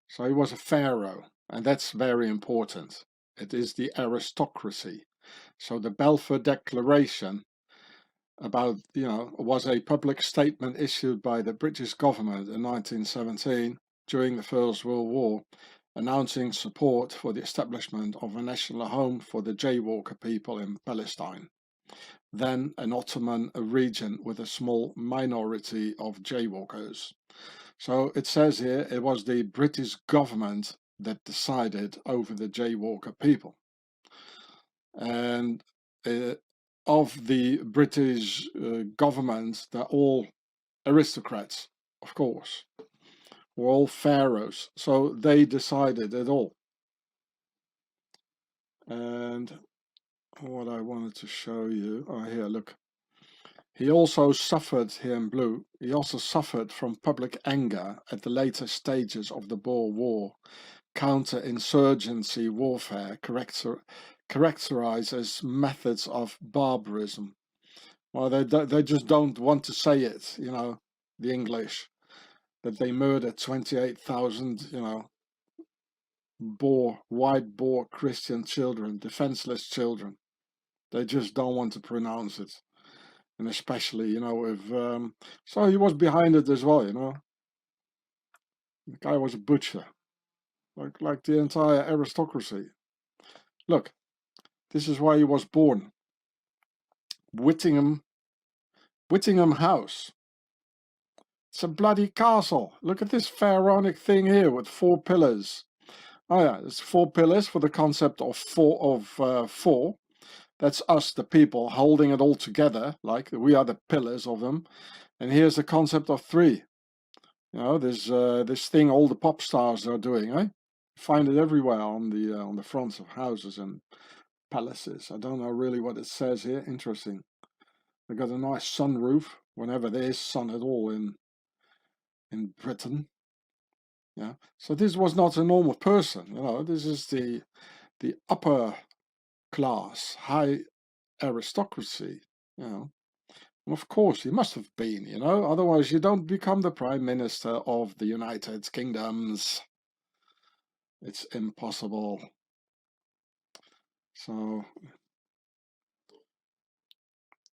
So he was a pharaoh, and that's very important. It is the aristocracy. So the Balfour Declaration about, you know, was a public statement issued by the British government in 1917 during the First World War, announcing support for the establishment of a national home for the jaywalker people in Palestine, then an Ottoman region with a small minority of jaywalkers. So it says here it was the British government that decided over the jaywalker people. And of the British government, they're all aristocrats, of course. We're all pharaohs, so they decided it all. And what I wanted to show you, oh here, look. He also suffered, here in blue, he also suffered from public anger at the later stages of the Boer War. Counter-insurgency warfare characterized as methods of barbarism. Well, they just don't want to say it, you know, the English, that they murdered 28,000, you know, white boar Christian children, defenseless children. They just don't want to pronounce it. And especially, you know, if, so he was behind it as well, you know. The guy was a butcher, like the entire aristocracy. Look, this is why he was born. Whittingham House. It's a bloody castle. Look at this pharaonic thing here with 4 pillars. Oh yeah, it's 4 pillars for the concept of four. That's us, the people, holding it all together. Like we are the pillars of them. And here's the concept of 3. You know, this thing all the pop stars are doing. Eh? Find it everywhere on the fronts of houses and palaces. I don't know really what it says here. Interesting. They got a nice sunroof. Whenever there is sun at all in Britain. Yeah. So this was not a normal person, you know, this is the upper class, high aristocracy, you know. And of course he must have been, you know, otherwise you don't become the Prime Minister of the United Kingdoms. It's impossible. So,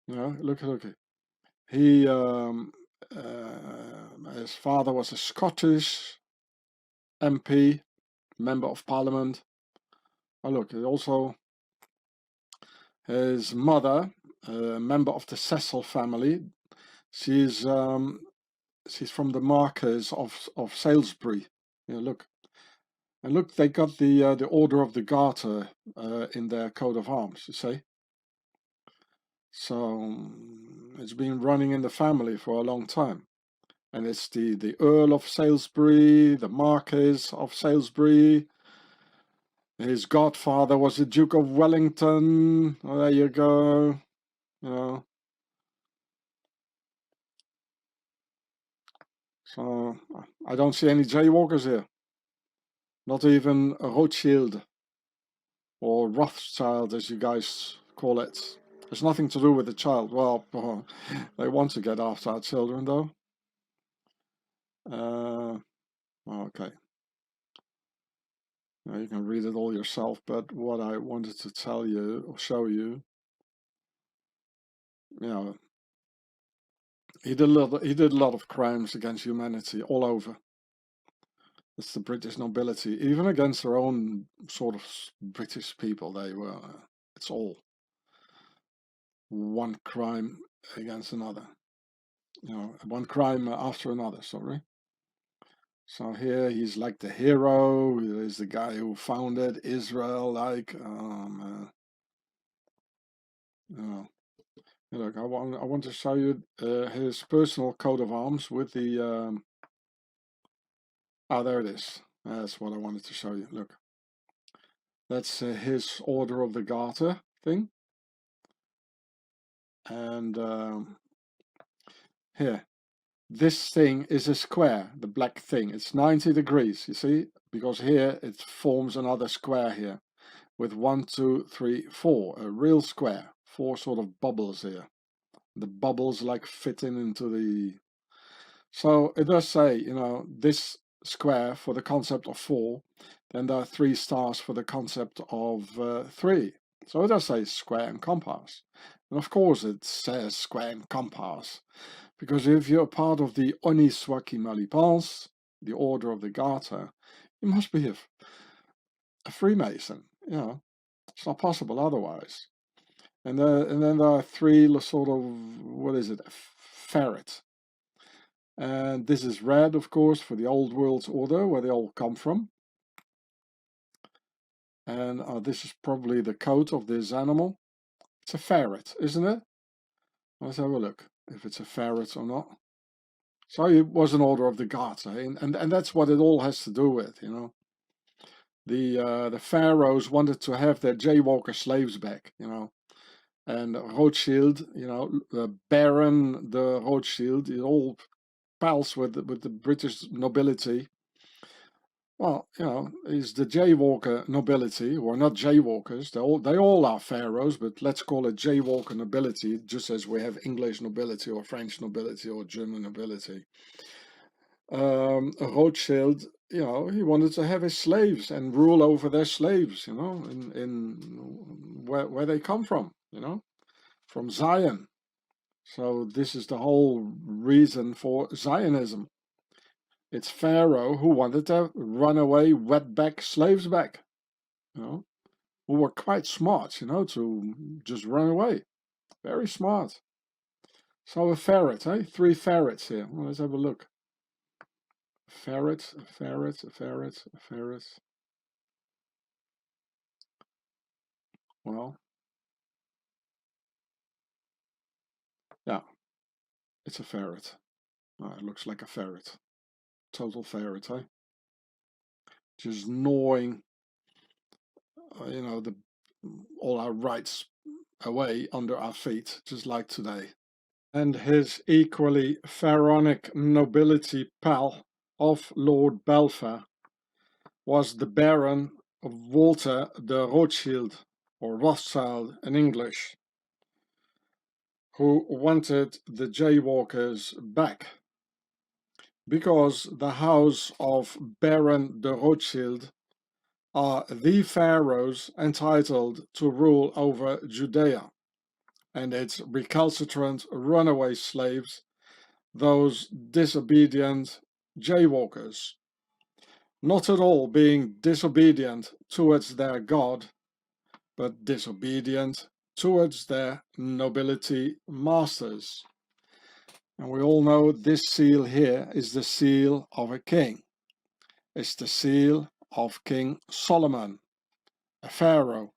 you know, look. He, his father was a Scottish MP, Member of Parliament. Oh look, also his mother, a member of the Cecil family. She's from the Marquess of Salisbury. Yeah, look, and look, they got the Order of the Garter in their coat of arms. You see, so it's been running in the family for a long time, and it's the Earl of Salisbury, the Marquess of Salisbury. His godfather was the Duke of Wellington. Oh, there you go. You know. So I don't see any jaywalkers here. Not even a Rothschild or Rothschild, as you guys call it. There's nothing to do with the child. Well, they want to get after our children, though. Okay. Now you can read it all yourself, but what I wanted to tell you or show you, you know, he did a lot of crimes against humanity all over. It's the British nobility, even against their own sort of British people. They were. It's all one crime against another. You know, one crime after another. Sorry. So here he's like the hero. He's the guy who founded Israel. Like, you know. Look, I want to show you his personal coat of arms with the. Oh, there it is. That's what I wanted to show you. Look, that's his Order of the Garter thing. And here, this thing is a square, the black thing. It's 90 degrees, you see, because here it forms another square here with 1, 2, 3, 4, a real square, 4 sort of bubbles here. The bubbles like fitting into the. So it does say, you know, this square for the concept of 4, then there are 3 stars for the concept of 3. So it does say square and compass. And of course it says square and compass, because if you're part of the Oniswaki Malipans, the Order of the Garter, you must be a Freemason. You know, it's not possible otherwise. And then there are 3 sort of, what is it, a ferret. And this is red, of course, for the Old World's Order, where they all come from. And this is probably the coat of this animal. It's a ferret, isn't it? Let's have a look if it's a ferret or not. So it was an Order of the Garter, and that's what it all has to do with, you know. The pharaohs wanted to have their jaywalker slaves back, you know. And Rothschild, you know, Baron the Rothschild, it all pals with the British nobility. Well, you know, is the jaywalker nobility, who are not jaywalkers. They all are pharaohs, but let's call it jaywalker nobility, just as we have English nobility or French nobility or German nobility. Rothschild you know, he wanted to have his slaves and rule over their slaves, you know, in where they come from, you know, from Zion. So this is the whole reason for Zionism. It's Pharaoh who wanted to run away wetback slaves back, you know, who were quite smart, you know, to just run away. Very smart. So a ferret, eh? 3 ferrets here. Well, let's have a look. A ferret, a ferret, a ferret, a ferret. Well, yeah, it's a ferret. It looks like a ferret. Total ferret, eh? Just gnawing, you know, all our rights away under our feet, just like today. And his equally pharaonic nobility pal of Lord Balfour was the Baron Walter de Rothschild, or Rothschild in English, who wanted the jaywalkers back, because the house of Baron de Rothschild are the pharaohs entitled to rule over Judea and its recalcitrant runaway slaves, those disobedient jaywalkers, not at all being disobedient towards their God, but disobedient towards their nobility masters. And we all know this seal here is the seal of a king. It's the seal of King Solomon, a pharaoh,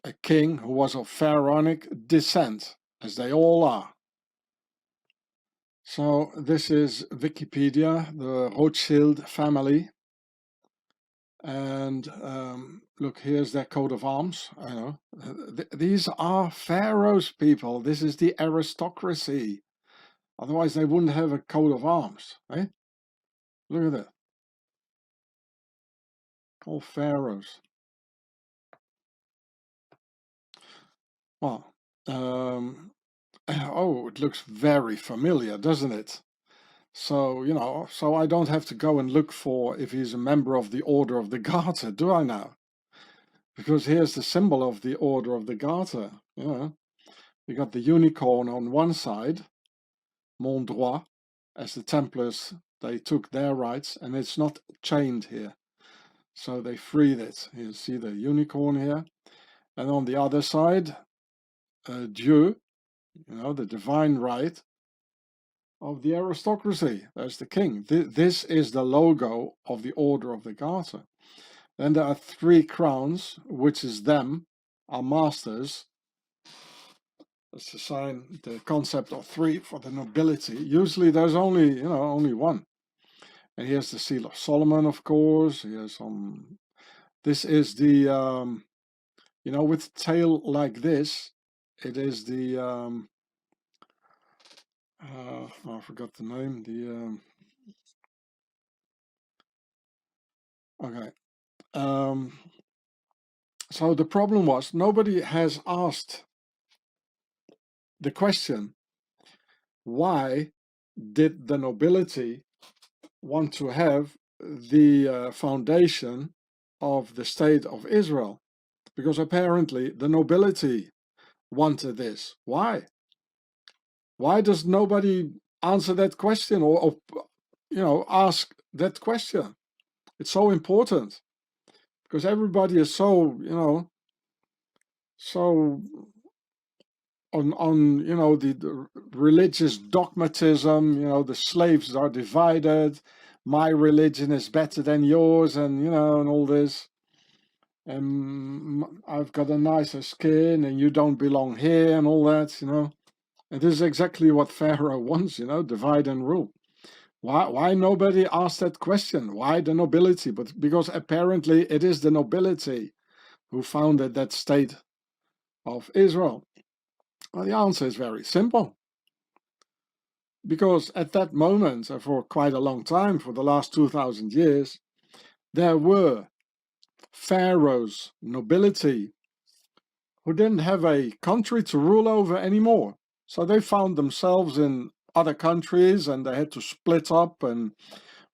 a king who was of pharaonic descent, as they all are. So this is Wikipedia, the Rothschild family. And look, here's their coat of arms. I know these are pharaohs, people. This is the aristocracy. Otherwise, they wouldn't have a coat of arms, eh? Look at that. All pharaohs. Well, oh, it looks very familiar, doesn't it? So, you know, so I don't have to go and look for if he's a member of the Order of the Garter, do I now? Because here's the symbol of the Order of the Garter, you know. You got the unicorn on one side, Mont Droit, as the Templars, they took their rights, and it's not chained here. So they freed it. You see the unicorn here. And on the other side, Dieu, you know, the divine right of the aristocracy. There's the king. This is the logo of the Order of the Garter. Then there are 3 crowns, which is them, our masters. That's the sign, the concept of 3 for the nobility. Usually there's only, you know, only 1. And here's the seal of Solomon, of course. Here's some. This is the, you know, with tail like this, it is the, I forgot the name. Okay. So the problem was nobody has asked the question, why did the nobility want to have the foundation of the state of Israel? Because apparently the nobility wanted this. Why? Why does nobody answer that question, or you know, ask that question? It's so important, because everybody is so, you know, so on you know, the religious dogmatism. You know, the slaves are divided, my religion is better than yours, and you know, and all this, and I've got a nicer skin and you don't belong here, and all that, you know. And this is exactly what Pharaoh wants, you know, divide and rule. Why nobody asked that question? Why the nobility? But because apparently it is the nobility who founded that state of Israel. Well, the answer is very simple. Because at that moment, for quite a long time, for the last 2000 years, there were pharaohs, nobility, who didn't have a country to rule over anymore. So they found themselves in other countries, and they had to split up, and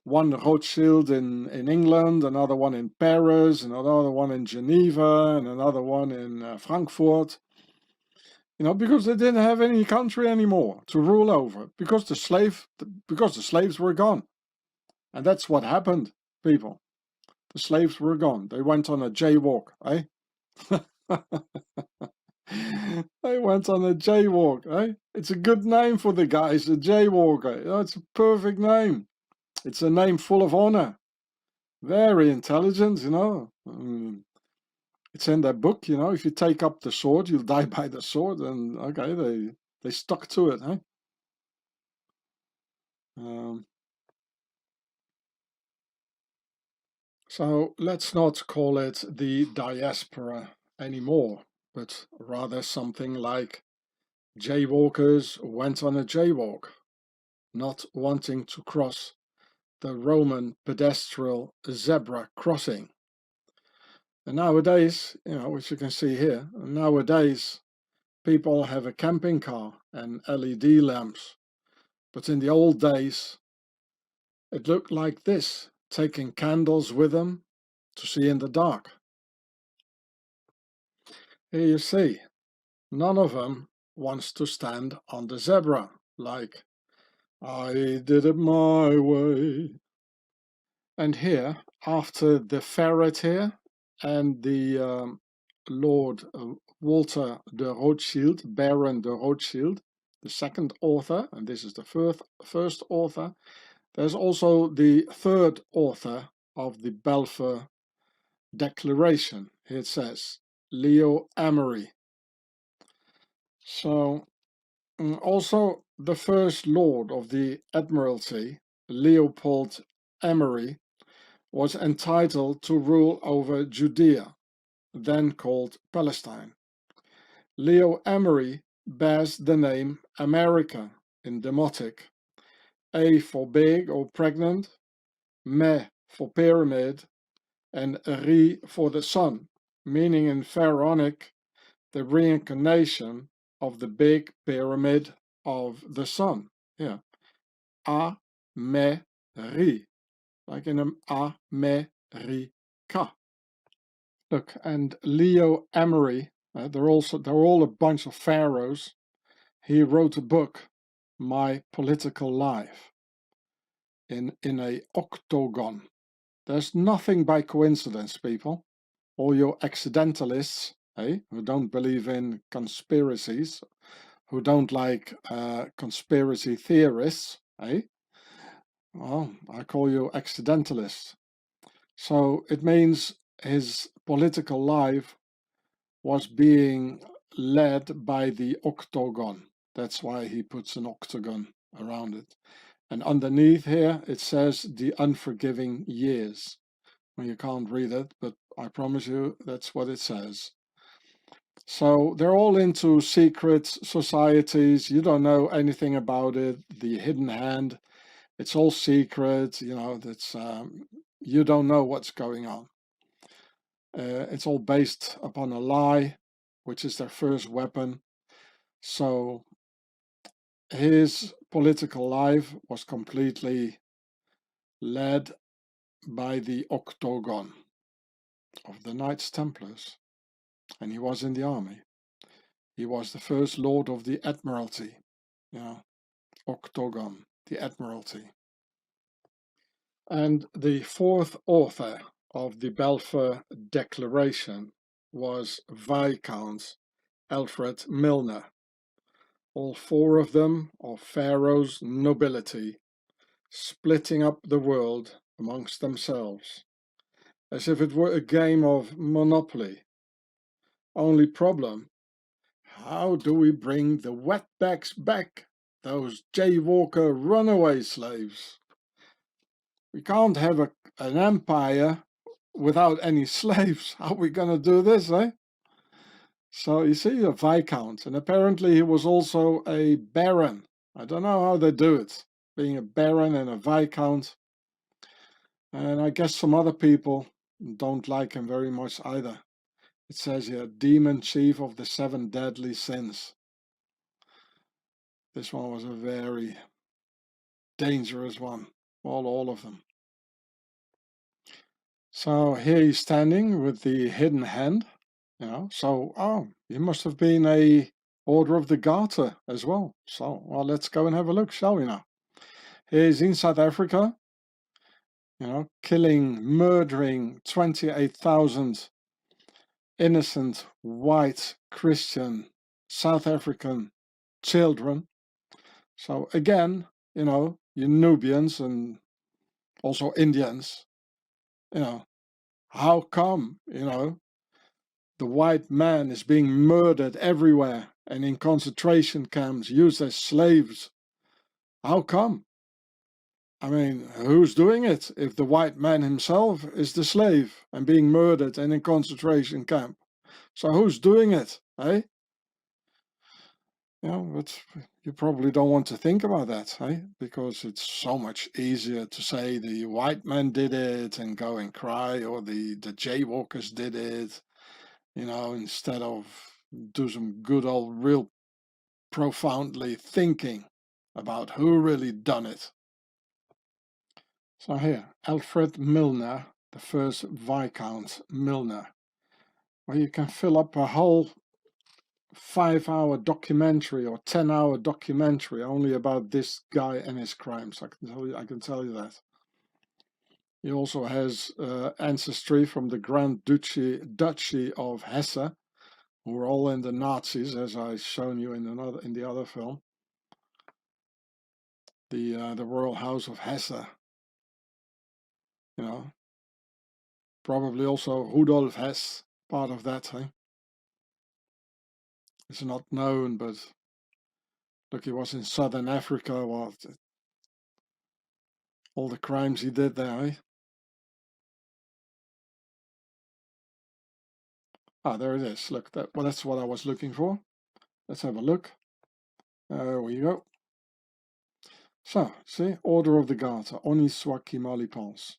one Rothschild in England, another one in Paris, another one in Geneva, and another one in Frankfurt. You know, because they didn't have any country anymore to rule over, because the slaves were gone. And that's what happened, people. The slaves were gone. They went on a jaywalk, eh? They went on a jaywalk, eh? It's a good name for the guys, a jaywalker. You know, it's a perfect name. It's a name full of honor. Very intelligent, you know. It's in their book, you know. If you take up the sword, you'll die by the sword. And okay, they stuck to it, eh? So let's not call it the diaspora anymore, but rather something like jaywalkers went on a jaywalk, not wanting to cross the Roman pedestrian zebra crossing. And nowadays, you know, which you can see here, nowadays people have a camping car and LED lamps. But in the old days, it looked like this, taking candles with them to see in the dark. Here you see, none of them wants to stand on the zebra, like, I did it my way. And here, after the ferret here, and the Lord Walter de Rothschild, Baron de Rothschild, the second author, and this is the first author, there's also the third author of the Balfour Declaration. Here it says, Leo Amery. So, also the first Lord of the Admiralty, Leopold Amery, was entitled to rule over Judea, then called Palestine. Leo Amery bears the name America in Demotic, A for big or pregnant, Me for pyramid, and Re for the sun, meaning in Pharaonic the reincarnation of the big pyramid of the sun. Yeah, A, Me, Ri, like in America. Look, and Leo Amery, they're all a bunch of pharaohs. He wrote a book, My Political Life, in a octagon. There's nothing by coincidence, people. All your accidentalists, who don't believe in conspiracies, who don't like conspiracy theorists, well, I call you accidentalists. So it means his political life was being led by the octagon. That's why he puts an octagon around it. And underneath here it says the unforgiving years. Well, you can't read it, but I promise you that's what it says. So they're all into secret societies. You don't know anything about it. The hidden hand, it's all secret. You know, that's you don't know what's going on. It's all based upon a lie, which is their first weapon. So his political life was completely led by the octagon of the Knights Templars, and he was in the army. He was the first Lord of the Admiralty, octagon, the Admiralty. And the fourth author of the Balfour Declaration was Viscount Alfred Milner. All four of them of Pharaoh's nobility, splitting up the world amongst themselves, as if it were a game of Monopoly. Only problem, how do we bring the wetbacks back, those jaywalker runaway slaves? We can't have an empire without any slaves. How are we going to do this, eh? So you see a Viscount, and apparently he was also a Baron. I don't know how they do it, being a Baron and a Viscount. And I guess some other people don't like him very much either. It says here, Demon Chief of the 7 Deadly Sins. This one was a very dangerous one, all of them. So here he's standing with the hidden hand, you know, so, oh, he must have been a Order of the Garter as well. So, well, let's go and have a look, shall we now? He's in South Africa, you know, killing, murdering 28,000 innocent, white, Christian, South African children. So again, you know, you Nubians and also Indians, you know, how come, you know, the white man is being murdered everywhere and in concentration camps, used as slaves? How come? I mean, who's doing it if the white man himself is the slave and being murdered and in concentration camp? So who's doing it, eh? You know, but you probably don't want to think about that, eh? Because it's so much easier to say the white man did it and go and cry, or the jaywalkers did it, you know, instead of do some good old real profoundly thinking about who really done it. So here, Alfred Milner, the first Viscount Milner, where you can fill up a whole 5-hour documentary or 10-hour documentary only about this guy and his crimes. I can tell you that. He also has ancestry from the Grand Duchy of Hesse, who were all in the Nazis, as I've shown you in the other film. The Royal House of Hesse. You know, probably also Rudolf Hess, part of that. Eh? It's not known, but look, he was in Southern Africa. Well, all the crimes he did there. Eh? Ah, there it is. Look, well, that's what I was looking for. Let's have a look. There we go. So, see, Order of the Garter, Oniswaki Malipans.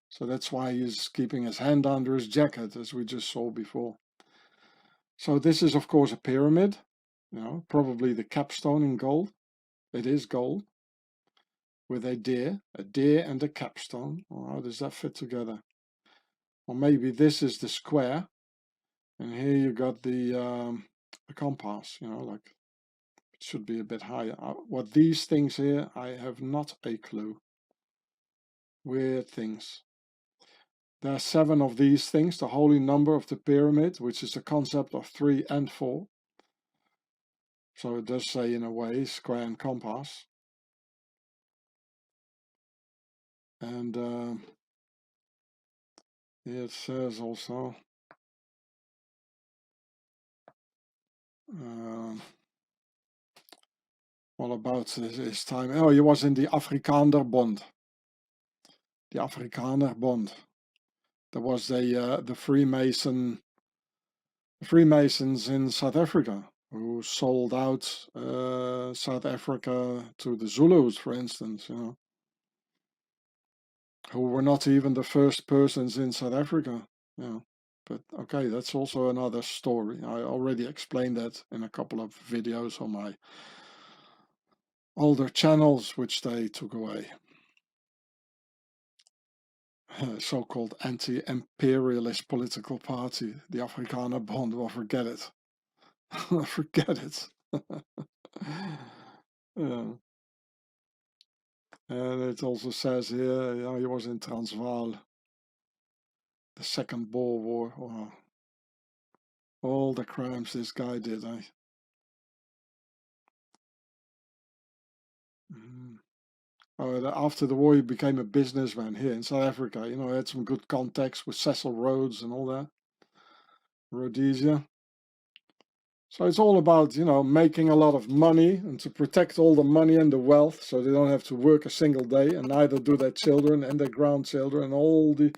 So that's why he's keeping his hand under his jacket, as we just saw before. So this is, of course, a pyramid. You know, probably the capstone in gold. It is gold. With a deer and a capstone. Well, how does that fit together? Or maybe this is the square. And here you got the compass, you know, like it should be a bit higher. What these things here, I have not a clue. Weird things. There are 7 of these things, the holy number of the pyramid, which is the concept of 3 and 4. So it does say in a way, square and compass. And here it says also, all about his time. Oh, he was in the Afrikaner Bond. The Afrikaner Bond. There was the Freemasons in South Africa who sold out South Africa to the Zulus, for instance, you know, who were not even the first persons in South Africa, you know. But okay, that's also another story. I already explained that in a couple of videos on my older channels, which they took away. So-called anti-imperialist political party, the Afrikaner Bond. Well, forget it. Forget it. Yeah. And it also says here, you know, he was in Transvaal, the Second Boer War. Wow. All the crimes this guy did, eh? Mm. Oh, after the war, he became a businessman here in South Africa. You know, he had some good contacts with Cecil Rhodes and all that. Rhodesia. So it's all about, you know, making a lot of money and to protect all the money and the wealth so they don't have to work a single day, and neither do their children and their grandchildren and all the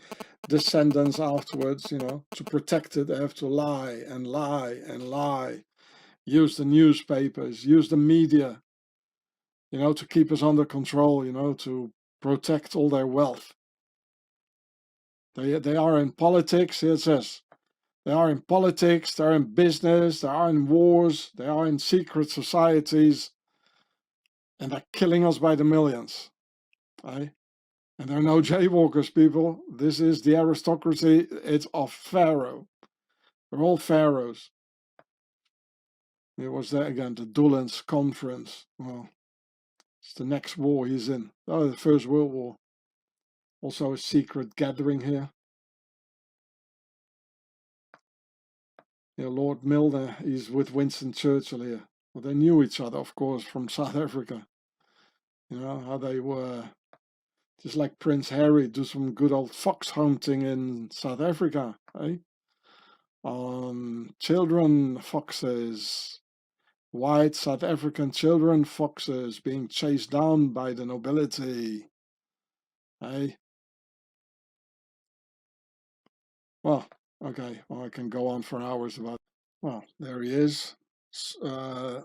descendants afterwards, you know. To protect it, they have to lie and lie and lie. Use the newspapers, use the media, you know, to keep us under control, you know, to protect all their wealth. They are in politics, it says. They are in politics, they're in business, they are in wars, they are in secret societies, and they're killing us by the millions. Right? And there are no jaywalkers, people. This is the aristocracy. It's of Pharaoh. They're all pharaohs. It was there again, the Dullens Conference. Well, it's the next war he's in. Oh, the First World War. Also a secret gathering here. Yeah, Lord Milner, he's with Winston Churchill here. Well, they knew each other, of course, from South Africa. You know, how they were, just like Prince Harry, do some good old fox hunting in South Africa, eh? Children foxes, white South African children foxes being chased down by the nobility, eh? Well, okay, well, I can go on for hours about it. Well, there he is. The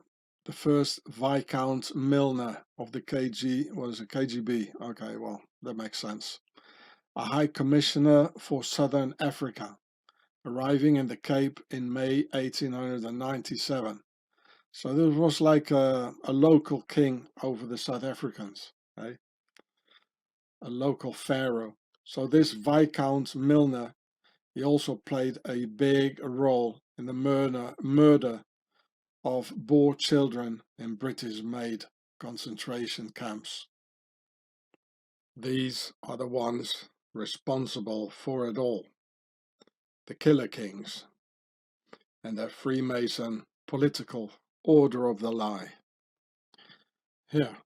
first Viscount Milner of the KG, was a KGB. Okay, well, that makes sense. A High Commissioner for Southern Africa, arriving in the Cape in May 1897. So this was like a local king over the South Africans, eh? A local pharaoh. So this Viscount Milner, he also played a big role in the murder of Boer children in British-made concentration camps. These are the ones responsible for it all. The Killer Kings and their Freemason political order of the lie. Here,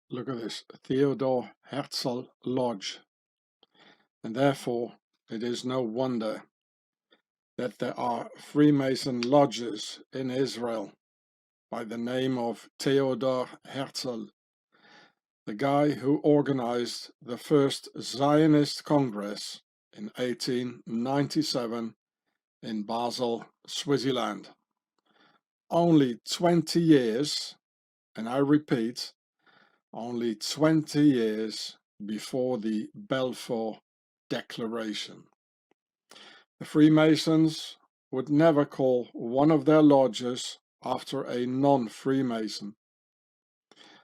look at this, Theodore Herzl Lodge. And therefore, it is no wonder that there are Freemason lodges in Israel by the name of Theodor Herzl, the guy who organized the first Zionist Congress in 1897 in Basel, Switzerland. Only 20 years, and I repeat, only 20 years before the Balfour Declaration. The Freemasons would never call one of their lodges after a non-Freemason.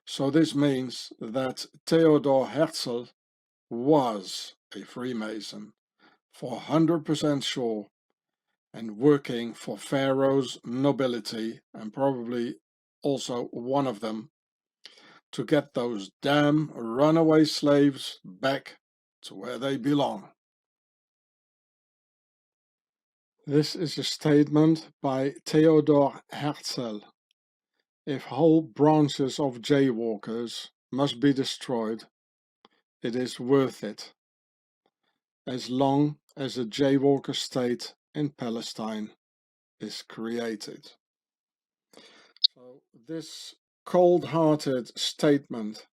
So this means that Theodor Herzl was a Freemason, for 100% sure, and working for Pharaoh's nobility, and probably also one of them, to get those damn runaway slaves back to where they belong. This is a statement by Theodor Herzl. If whole branches of jaywalkers must be destroyed, it is worth it, as long as a jaywalker state in Palestine is created. So this cold-hearted statement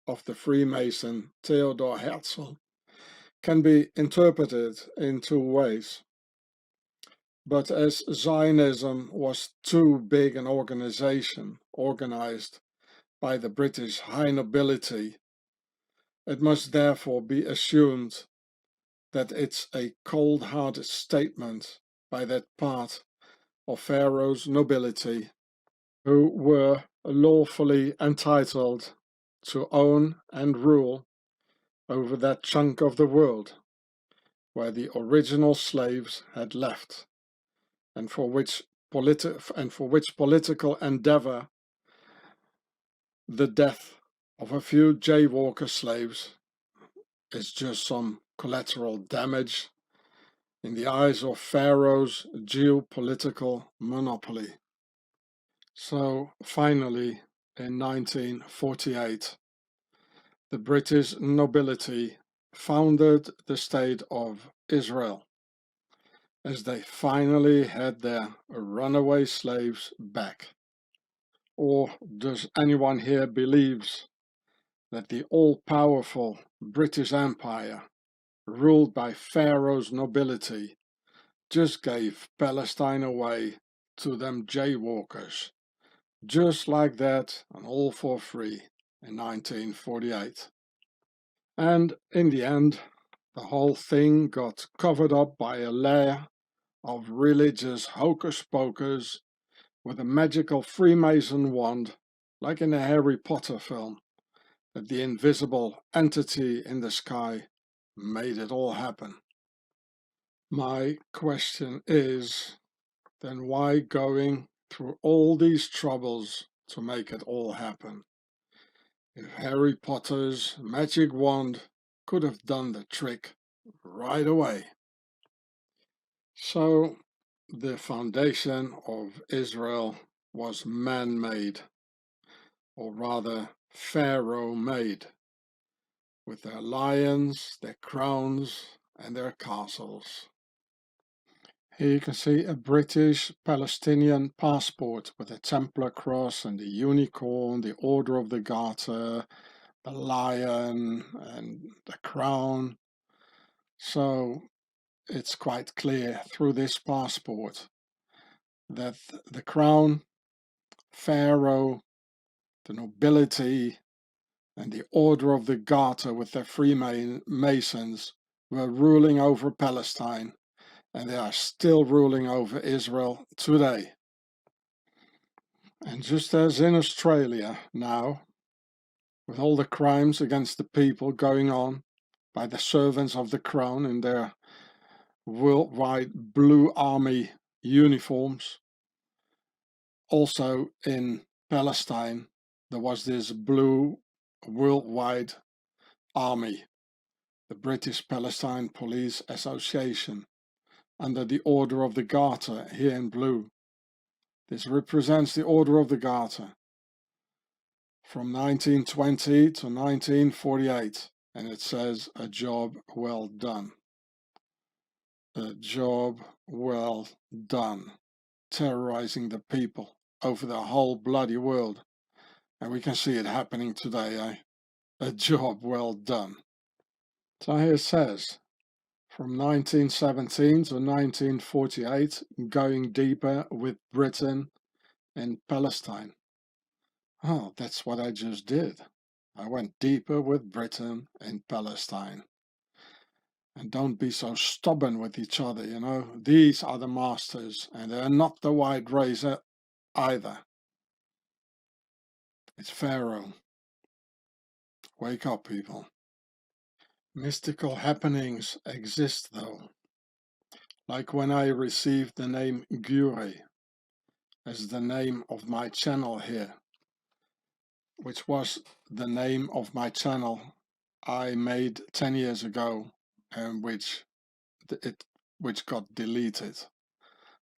of the Freemason Theodor Herzl can be interpreted in two ways. But as Zionism was too big an organization organized by the British high nobility, it must therefore be assumed that it's a cold-hearted statement by that part of Pharaoh's nobility who were lawfully entitled to own and rule over that chunk of the world where the original slaves had left, and for which political endeavor the death of a few jaywalker slaves is just some collateral damage in the eyes of Pharaoh's geopolitical monopoly. So finally, in 1948, the British nobility founded the State of Israel, as they finally had their runaway slaves back. Or does anyone here believes that the all-powerful British Empire, ruled by Pharaoh's nobility, just gave Palestine away to them jaywalkers, just like that, and all for free, in 1948? And in the end, the whole thing got covered up by a layer of religious hocus-pocus with a magical Freemason wand, like in a Harry Potter film, that the invisible entity in the sky made it all happen. My question is, then why going through all these troubles to make it all happen? If Harry Potter's magic wand could have done the trick right away. So the foundation of Israel was man-made, or rather Pharaoh-made, with their lions, their crowns, and their castles. Here you can see a British Palestinian passport with a Templar cross and the unicorn, the Order of the Garter, the lion, and the crown. So it's quite clear through this passport that the crown, Pharaoh, the nobility, and the Order of the Garter with their Freemasons were ruling over Palestine, and they are still ruling over Israel today. And just as in Australia now, with all the crimes against the people going on by the servants of the crown in their worldwide blue army uniforms, also in Palestine there was this blue worldwide army, the British Palestine Police Association, under the Order of the Garter here in blue. This represents the Order of the Garter from 1920 to 1948, and it says a job well done. A job well done, terrorizing the people over the whole bloody world. And we can see it happening today, eh? A job well done. So here it says, from 1917 to 1948, going deeper with Britain in Palestine. Oh, that's what I just did. I went deeper with Britain in Palestine. And don't be so stubborn with each other, you know. These are the masters, and they're not the white race either. It's Pharaoh. Wake up, people. Mystical happenings exist, though. Like when I received the name Gure as the name of my channel here, which was the name of my channel I made 10 years ago, and which got deleted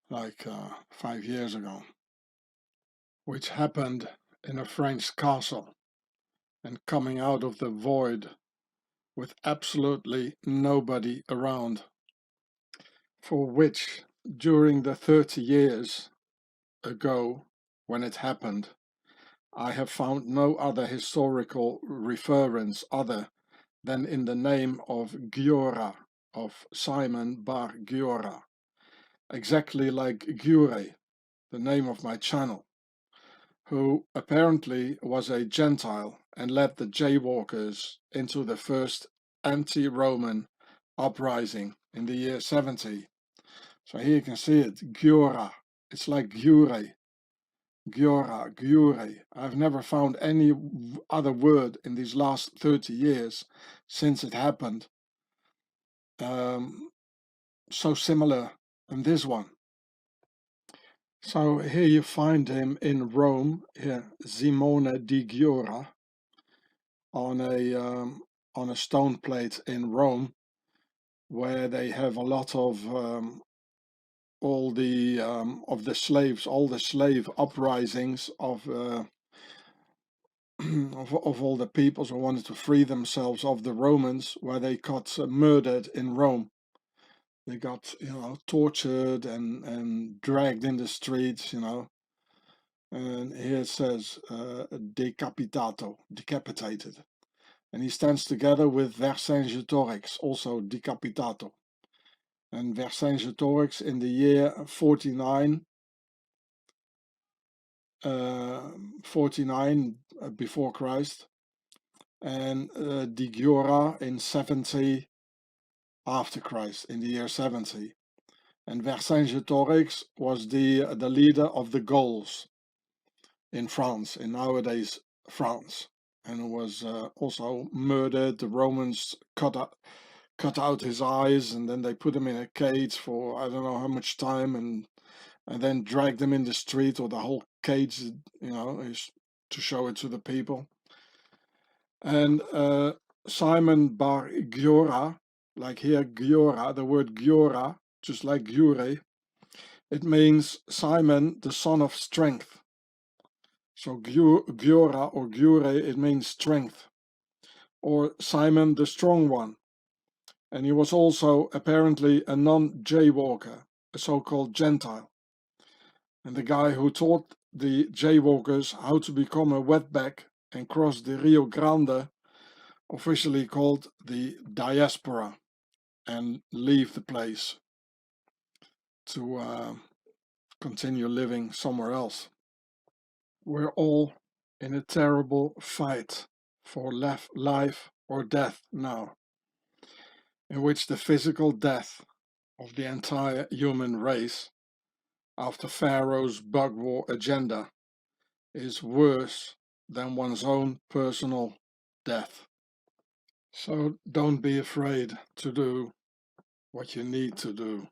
like 5 years ago, which happened in a French castle, and coming out of the void with absolutely nobody around, for which during the 30 years ago when it happened, I have found no other historical reference other than in the name of Giora, of Simon Bar Giora, exactly like Gure, the name of my channel, who apparently was a Gentile and led the jaywalkers into the first anti-Roman uprising in the year 70. So here you can see it, Giora. It's like Gure, Giora, Gure. I've never found any other word in these last 30 years since it happened so similar than this one. So here you find him in Rome, here, Simone di Giora, on a stone plate in Rome, where they have a lot of all the slaves, all the slave uprisings of of all the peoples who wanted to free themselves of the Romans, where they got murdered in Rome. They got, you know, tortured and dragged in the streets, you know. And here it says decapitato, decapitated. And he stands together with Vercingetorix, also decapitato. And Vercingetorix in the year 49 before Christ, and Di Giora in 70 after Christ, in the year 70. And Vercingetorix was the leader of the Gauls in France, in nowadays France. and was also murdered. The Romans cut out his eyes, and then they put him in a cage for I don't know how much time, and then dragged him in the street, or the whole cage, is to show it to the people. And Simon Bar Giora, like here Giora, the word Giora, just like Gyure, it means Simon, the son of strength. So Giora or Gyure, it means strength, or Simon the strong one. And he was also apparently a non-jaywalker, a so-called Gentile. And the guy who taught the jaywalkers how to become a wetback and cross the Rio Grande, officially called the diaspora, and leave the place to continue living somewhere else. We're all in a terrible fight for life or death now, in which the physical death of the entire human race after Pharaoh's bug war agenda is worse than one's own personal death. So don't be afraid to do what you need to do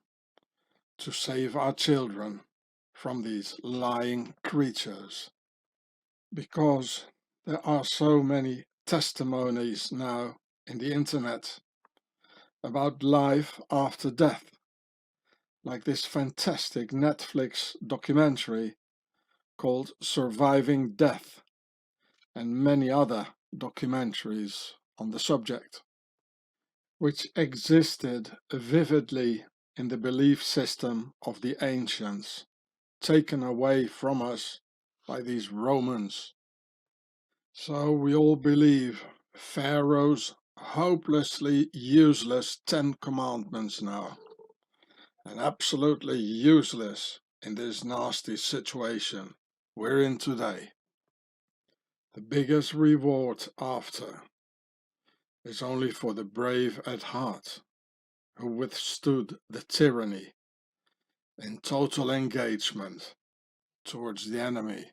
to save our children from these lying creatures, because there are so many testimonies now in the internet about life after death, like this fantastic Netflix documentary called Surviving Death, and many other documentaries on the subject, which existed vividly in the belief system of the ancients, taken away from us by these Romans. So we all believe Pharaoh's hopelessly useless 10 Commandments now, and absolutely useless in this nasty situation we're in today. The biggest reward after is only for the brave at heart, who withstood the tyranny in total engagement towards the enemy